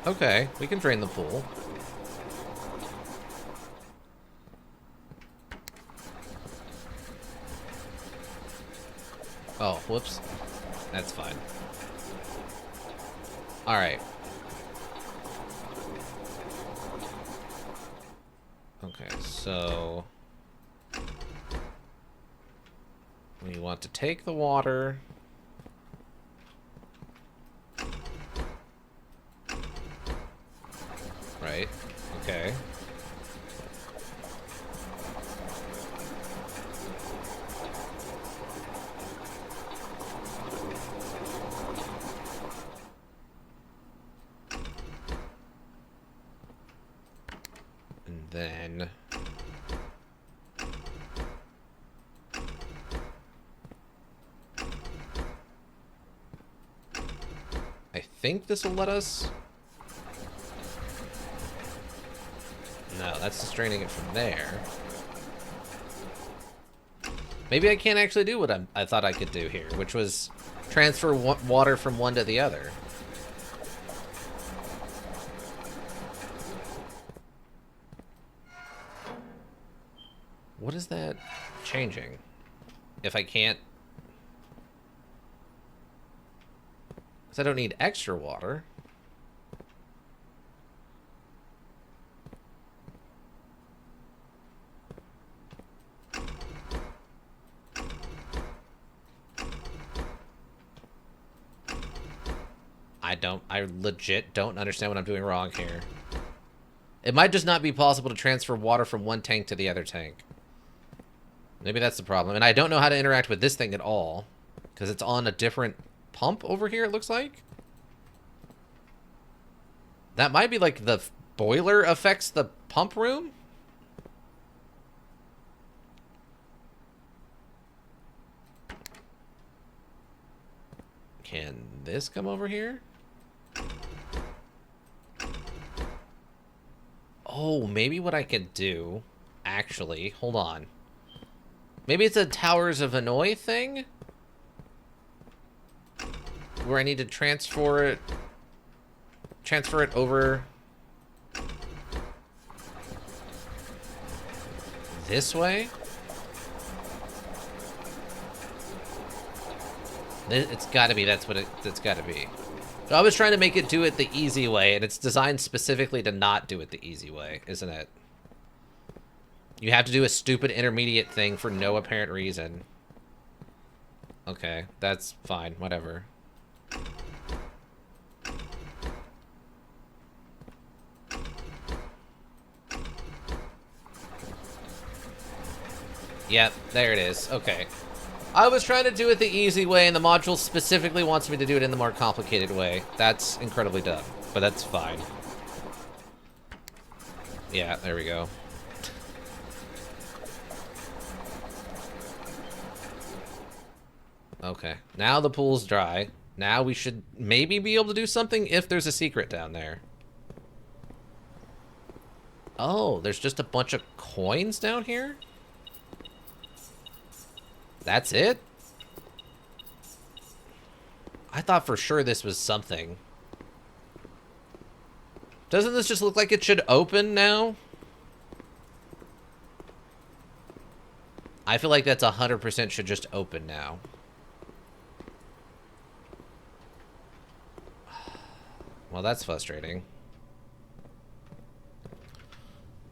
Okay, we can drain the pool. Oh, whoops. That's fine. Alright. Okay, so... we want to take the water... Right. Okay. And then... I think this will let us... No, that's just draining it from there. Maybe I can't actually do what I thought I could do here, which was transfer water from one to the other. What is that changing? If I can't... because I don't need extra water. I legit don't understand what I'm doing wrong here. It might just not be possible to transfer water from one tank to the other tank. Maybe that's the problem. And I don't know how to interact with this thing at all, because it's on a different pump over here, it looks like. That might be like the boiler affects the pump room? Can this come over here? Oh, maybe what I could do... actually, hold on. Maybe it's a Towers of Hanoi thing? Where I need to transfer it over... this way? It's gotta be, that's what it's gotta be. So I was trying to make it do it the easy way, and it's designed specifically to not do it the easy way, isn't it? You have to do a stupid intermediate thing for no apparent reason. Okay, that's fine, whatever. Yep, there it is. Okay. I was trying to do it the easy way, and the module specifically wants me to do it in the more complicated way. That's incredibly dumb, but that's fine. Yeah, there we go. Okay, now the pool's dry. Now we should maybe be able to do something if there's a secret down there. Oh, there's just a bunch of coins down here? That's it? I thought for sure this was something. Doesn't this just look like it should open now? I feel like that's 100% should just open now. Well, that's frustrating.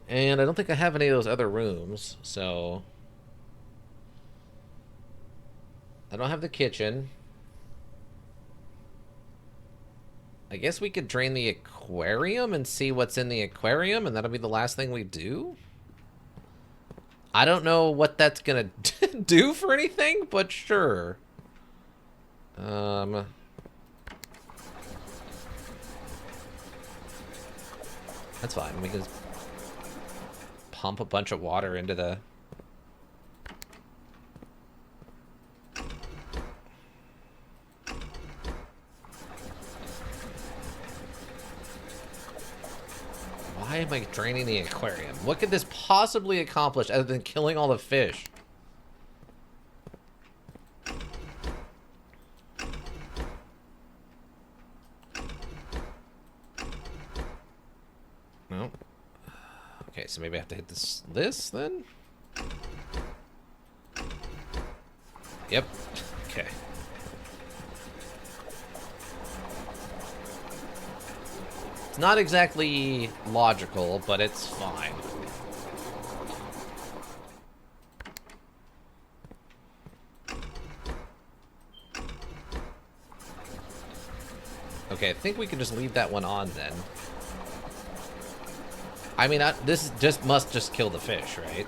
And I don't think I have any of those other rooms, so... I don't have the kitchen. I guess we could drain the aquarium and see what's in the aquarium, and that'll be the last thing we do? I don't know what that's gonna do for anything, but sure. That's fine. We can just pump a bunch of water into the... Why am I draining the aquarium? What could this possibly accomplish other than killing all the fish? No. Okay, so maybe I have to hit this then? Yep. Okay. It's not exactly logical, but it's fine. Okay, I think we can just leave that one on then. I mean, this just must just kill the fish, right?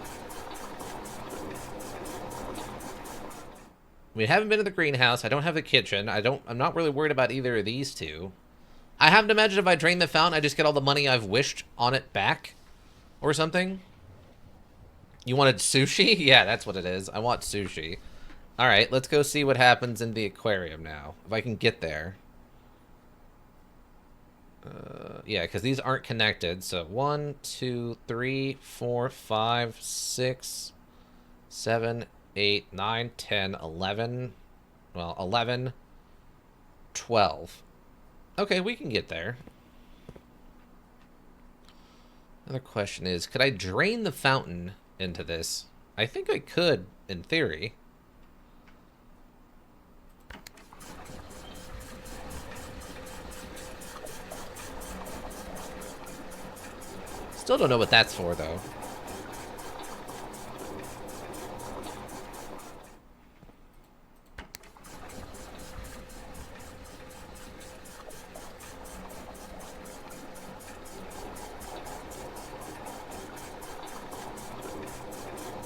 We haven't been to the greenhouse. I don't have the kitchen. I'm not really worried about either of these two. I have to imagine if I drain the fountain, I just get all the money I've wished on it back or something. You wanted sushi? Yeah, that's what it is. I want sushi. All right, let's go see what happens in the aquarium now. If I can get there. Yeah, because these aren't connected. So 1, 2, 3, 4, 5, 6, 7, 8, 9, 10, 11. Well, 11, 12. Okay, we can get there. Another question is, could I drain the fountain into this? I think I could, in theory. Still don't know what that's for, though.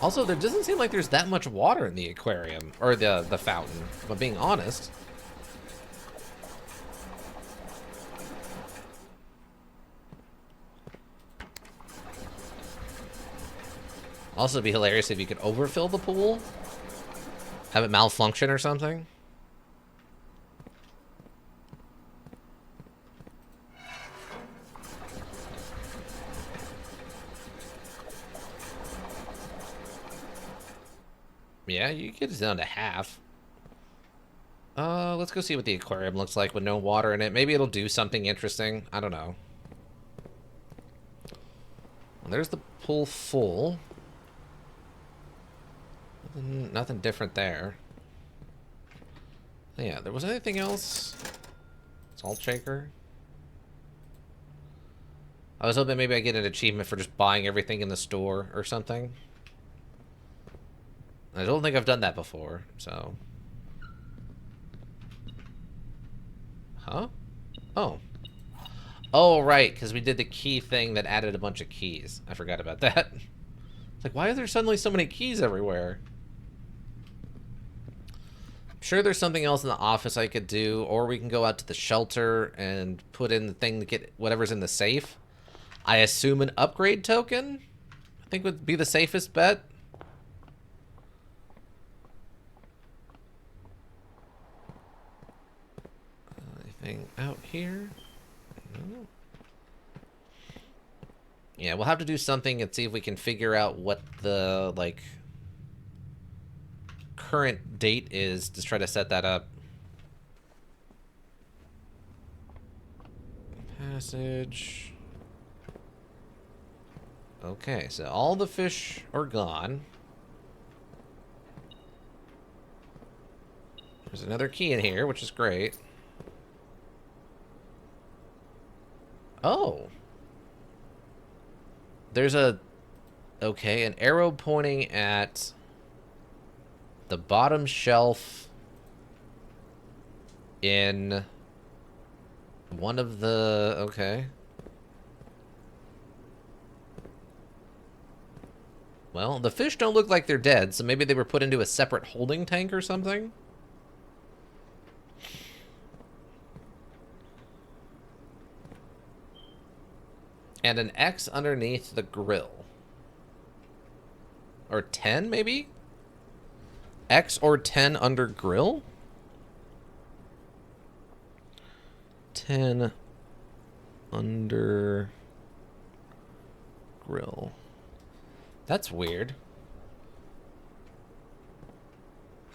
Also, there doesn't seem like there's that much water in the aquarium, or the fountain, if I'm being honest. Also, it'd be hilarious if you could overfill the pool. Have it malfunction or something. Yeah, you get it down to half. Let's go see what the aquarium looks like with no water in it. Maybe it'll do something interesting. I don't know. Well, there's the pool full. Nothing different there. Yeah, there was anything else? Salt shaker? I was hoping maybe I get an achievement for just buying everything in the store or something. I don't think I've done that before, so... Huh? Oh. Oh, right, because we did the key thing that added a bunch of keys. I forgot about that. It's like, why are there suddenly so many keys everywhere? I'm sure there's something else in the office I could do, or we can go out to the shelter and put in the thing to get whatever's in the safe. I assume an upgrade token, I think would be the safest bet. Anything out here? No. Yeah, we'll have to do something and see if we can figure out what the, like, current date is to try to set that up. Passage. Okay, so all the fish are gone. There's another key in here, which is great. Oh. There's a... Okay, an arrow pointing at the bottom shelf in one of the... Okay. Well, the fish don't look like they're dead, so maybe they were put into a separate holding tank or something? And an X underneath the grill. Or 10, maybe? X or 10 under grill? 10 under grill. That's weird.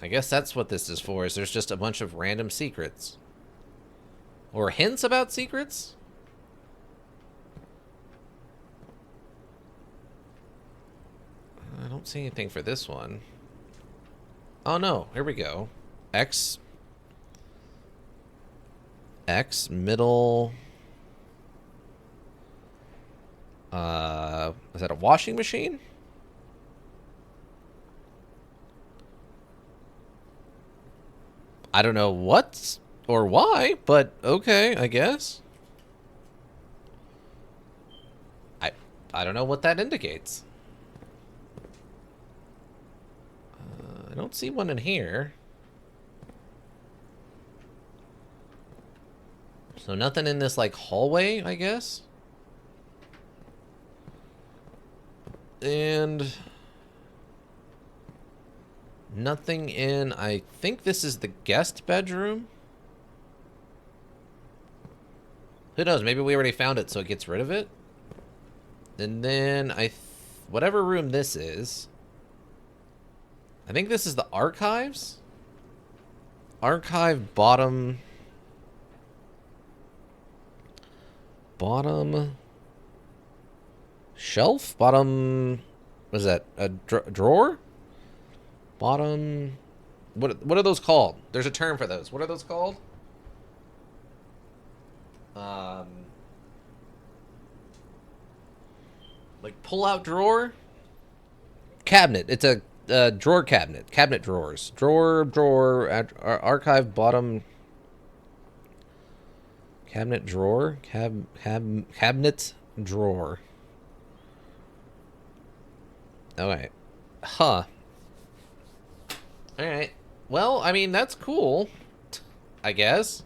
I guess that's what this is for, is there's just a bunch of random secrets. Or hints about secrets? I don't see anything for this one. Oh no, here we go. X middle. Is that a washing machine? I don't know what or why, but okay, I guess. I don't know what that indicates. I don't see one in here. So nothing in this, like, hallway, I guess? And nothing in, I think this is the guest bedroom. Who knows, maybe we already found it so it gets rid of it. And then whatever room this is, I think this is the archives. Archive bottom shelf? Bottom, what is that? A drawer? Bottom, what are those called? There's a term for those. What are those called? Like pull-out drawer? Cabinet. It's a drawer cabinet. Cabinet drawers. Drawer, archive bottom. Cabinet drawer? Cabinet drawer. Alright. Huh. Alright. Well, I mean, that's cool. I guess.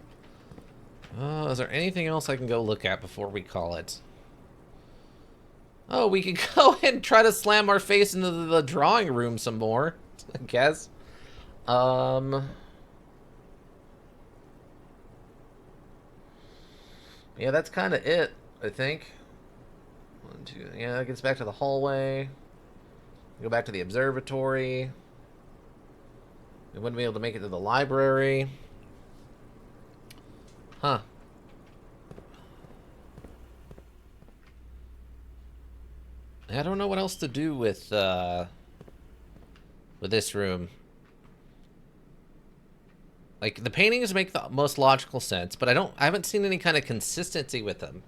Is there anything else I can go look at before we call it? Oh, we can go and try to slam our face into the drawing room some more, I guess. Yeah, that's kind of it, I think. 1, 2, yeah, that gets back to the hallway. Go back to the observatory. We wouldn't be able to make it to the library. Huh. I don't know what else to do with this room. Like, the paintings make the most logical sense, but I haven't seen any kind of consistency with them.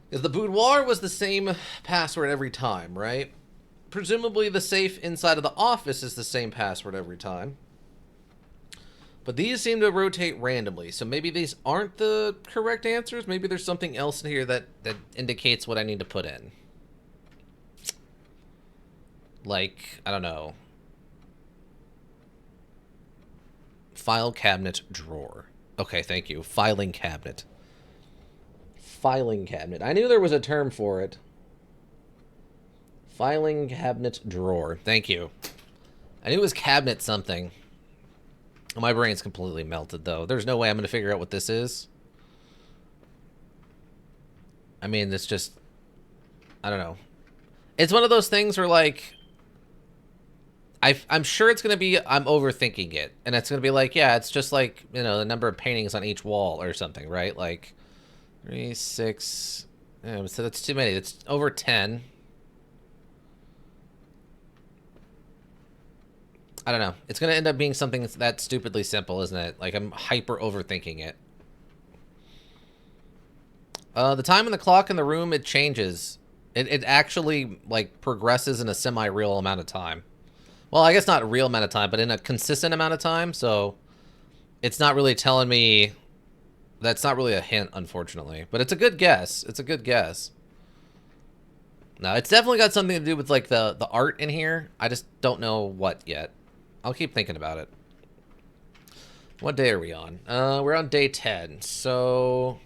Because the boudoir was the same password every time, right? Presumably the safe inside of the office is the same password every time. But these seem to rotate randomly, so maybe these aren't the correct answers. Maybe there's something else in here that indicates what I need to put in. Like, I don't know. File cabinet drawer. Okay, thank you. Filing cabinet. Filing cabinet. I knew there was a term for it. Filing cabinet drawer. Thank you. I knew it was cabinet something. My brain's completely melted, though. There's no way I'm going to figure out what this is. I mean, it's just... I don't know. It's one of those things where, like... I'm sure it's going to be... I'm overthinking it. And it's going to be like, yeah, it's just like, you know, the number of paintings on each wall or something, right? Like, 3, 6... Yeah, so that's too many. It's over 10. I don't know. It's going to end up being something that stupidly simple, isn't it? Like, I'm hyper overthinking it. The time on the clock in the room, it changes. It actually, like, progresses in a semi-real amount of time. Well, I guess not a real amount of time, but in a consistent amount of time, so it's not really telling me... That's not really a hint, unfortunately. But it's a good guess. It's a good guess. No, it's definitely got something to do with, like, the art in here. I just don't know what yet. I'll keep thinking about it. What day are we on? We're on day 10. So...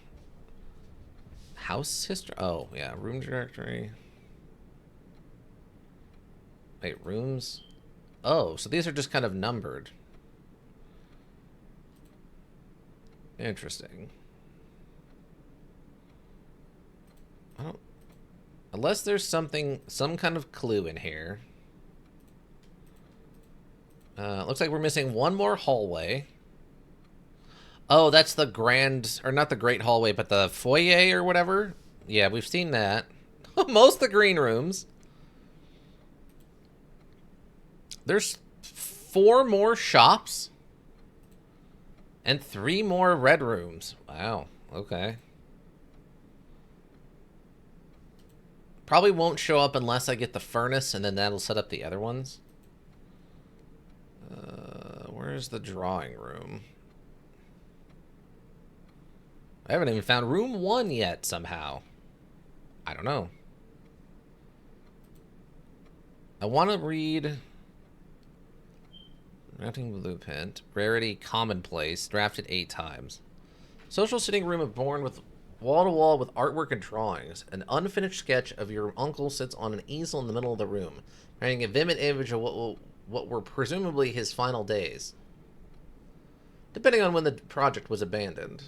House history? Oh, yeah. Room directory. Wait, rooms? Oh, so these are just kind of numbered. Interesting. I don't... Unless there's something, some kind of clue in here. Looks like we're missing one more hallway. Oh, that's the grand, or not the great hallway, but the foyer or whatever. Yeah, we've seen that. Most of the green rooms. There's 4 more shops. And 3 more red rooms. Wow. Okay. Probably won't show up unless I get the furnace, and then that'll set up the other ones. Where's the drawing room? I haven't even found room 1 yet, somehow. I don't know. I want to read... Drafting Blueprint. Rarity Commonplace. Drafted 8 times. Social sitting room adorned with wall-to-wall with artwork and drawings. An unfinished sketch of your uncle sits on an easel in the middle of the room, writing a vivid image of what were presumably his final days, depending on when the project was abandoned.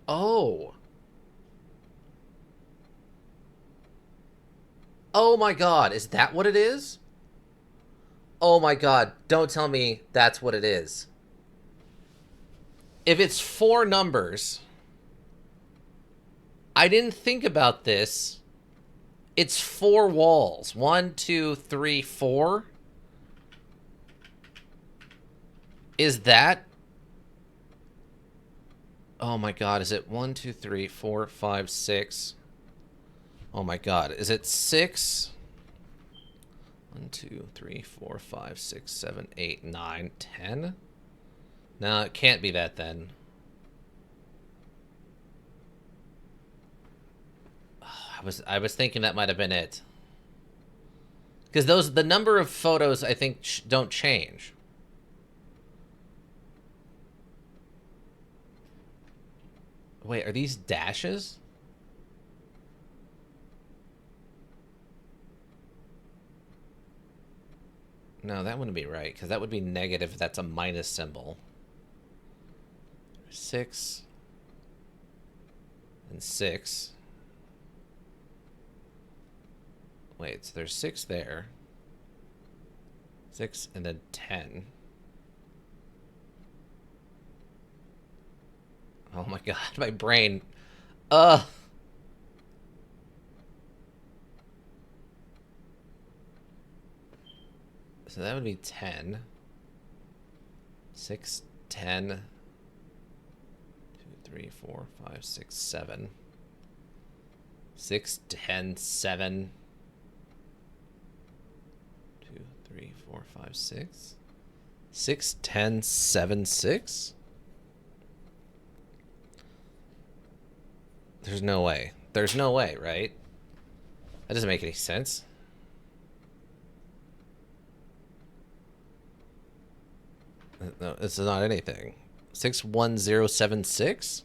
Oh. Oh my god, is that what it is? Oh my god, don't tell me that's what it is. If it's 4 numbers... I didn't think about this. It's 4 walls. 1, 2, 3, 4. Is that... Oh my god, is it 1, 2, 3, 4, 5, 6? Oh my god, is it 6? 1, 2, 3, 4, 5, 6, 7, 8, 9, 10? No, it can't be that then. I was thinking that might have been it. Because the number of photos, I think, don't change. Wait, are these dashes? No, that wouldn't be right, because that would be negative if that's a minus symbol. 6 and 6. Wait, so there's 6 there. 6 and then 10. Oh my god, my brain. So that would be 10. 6, 10. 2, 3, 4, 5, 6, 7. 6, 10, 7. 2, 3, 4, 5, 6. 6, 10, 7, 6? There's no way. There's no way, right? That doesn't make any sense. No, this is not anything. 61076?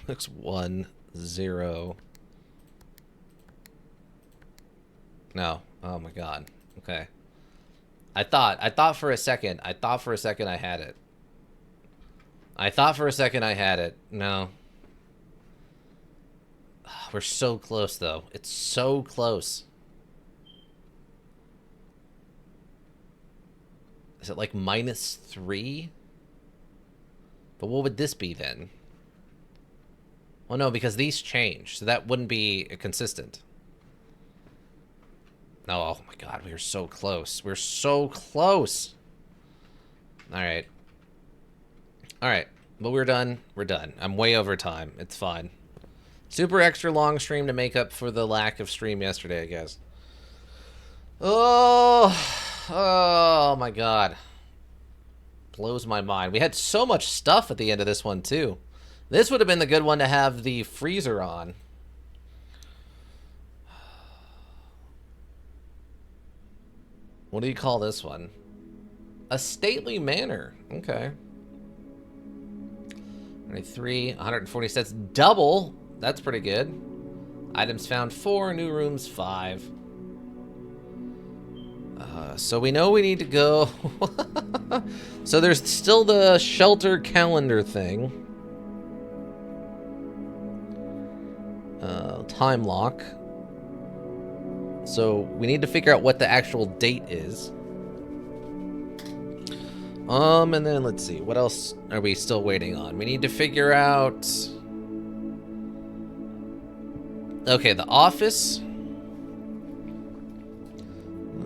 610. No. Oh my god. Okay. I thought for a second I had it. I thought for a second I had it. No. We're so close, though. It's so close. Is it like -3? But what would this be then? Well, no, because these change, so that wouldn't be consistent. No, oh my god, we are so close. We're so close. Alright. Alright, but we're done. We're done. I'm way over time. It's fine. Super extra long stream to make up for the lack of stream yesterday, I guess. Oh my god. Blows my mind. We had so much stuff at the end of this one, too. This would have been the good one to have the freezer on. What do you call this one? A stately manor. Okay. 23, 140 sets. Double. That's pretty good. Items found 4. New rooms 5. So we know we need to go. So there's still the shelter calendar thing. Time lock. So we need to figure out what the actual date is. And then let's see, what else are we still waiting on? We need to figure out... Okay, the office.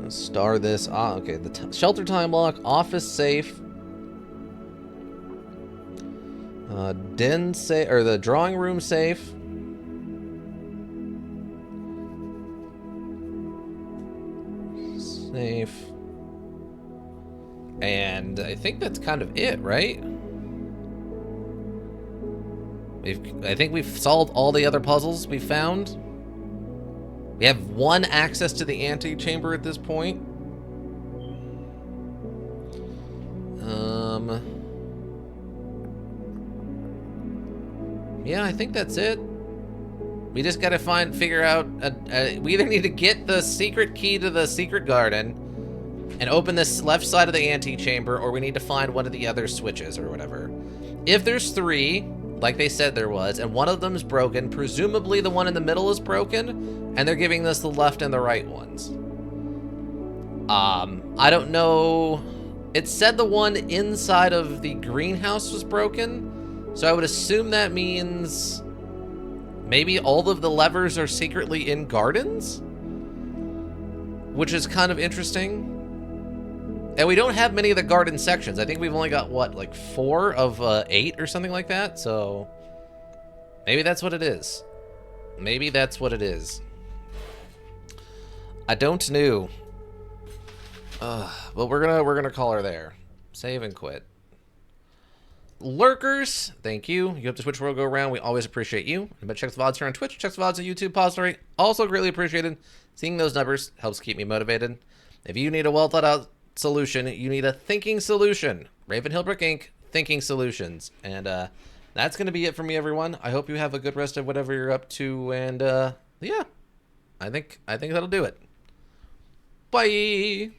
Star this. Ah, okay. The shelter time lock, office safe, den safe, or the drawing room safe. Safe. And I think that's kind of it, right? I think we've solved all the other puzzles we found. We have one access to the antechamber at this point. Yeah, I think that's it. We just gotta figure out, we either need to get the secret key to the secret garden and open this left side of the antechamber, or we need to find one of the other switches or whatever. If there's 3, like they said there was, and one of them's broken, presumably the one in the middle is broken, and they're giving us the left and the right ones. I don't know. It said the one inside of the greenhouse was broken, so I would assume that means maybe all of the levers are secretly in gardens, which is kind of interesting. And we don't have many of the garden sections. I think we've only got, what, like 4 of 8 or something like that? So maybe that's what it is. Maybe that's what it is. I don't know. But we're gonna call her there. Save and quit. Lurkers, thank you. You have to Twitch World Go Around. We always appreciate you. But check the VODs here on Twitch. Check the VODs on YouTube. Pause also greatly appreciated. Seeing those numbers helps keep me motivated. If you need a well thought out solution, you need a thinking solution. Raven Hillbrook Inc. Thinking Solutions. And that's going to be it for me, everyone. I hope you have a good rest of whatever you're up to. And yeah, I think that'll do it. Bye.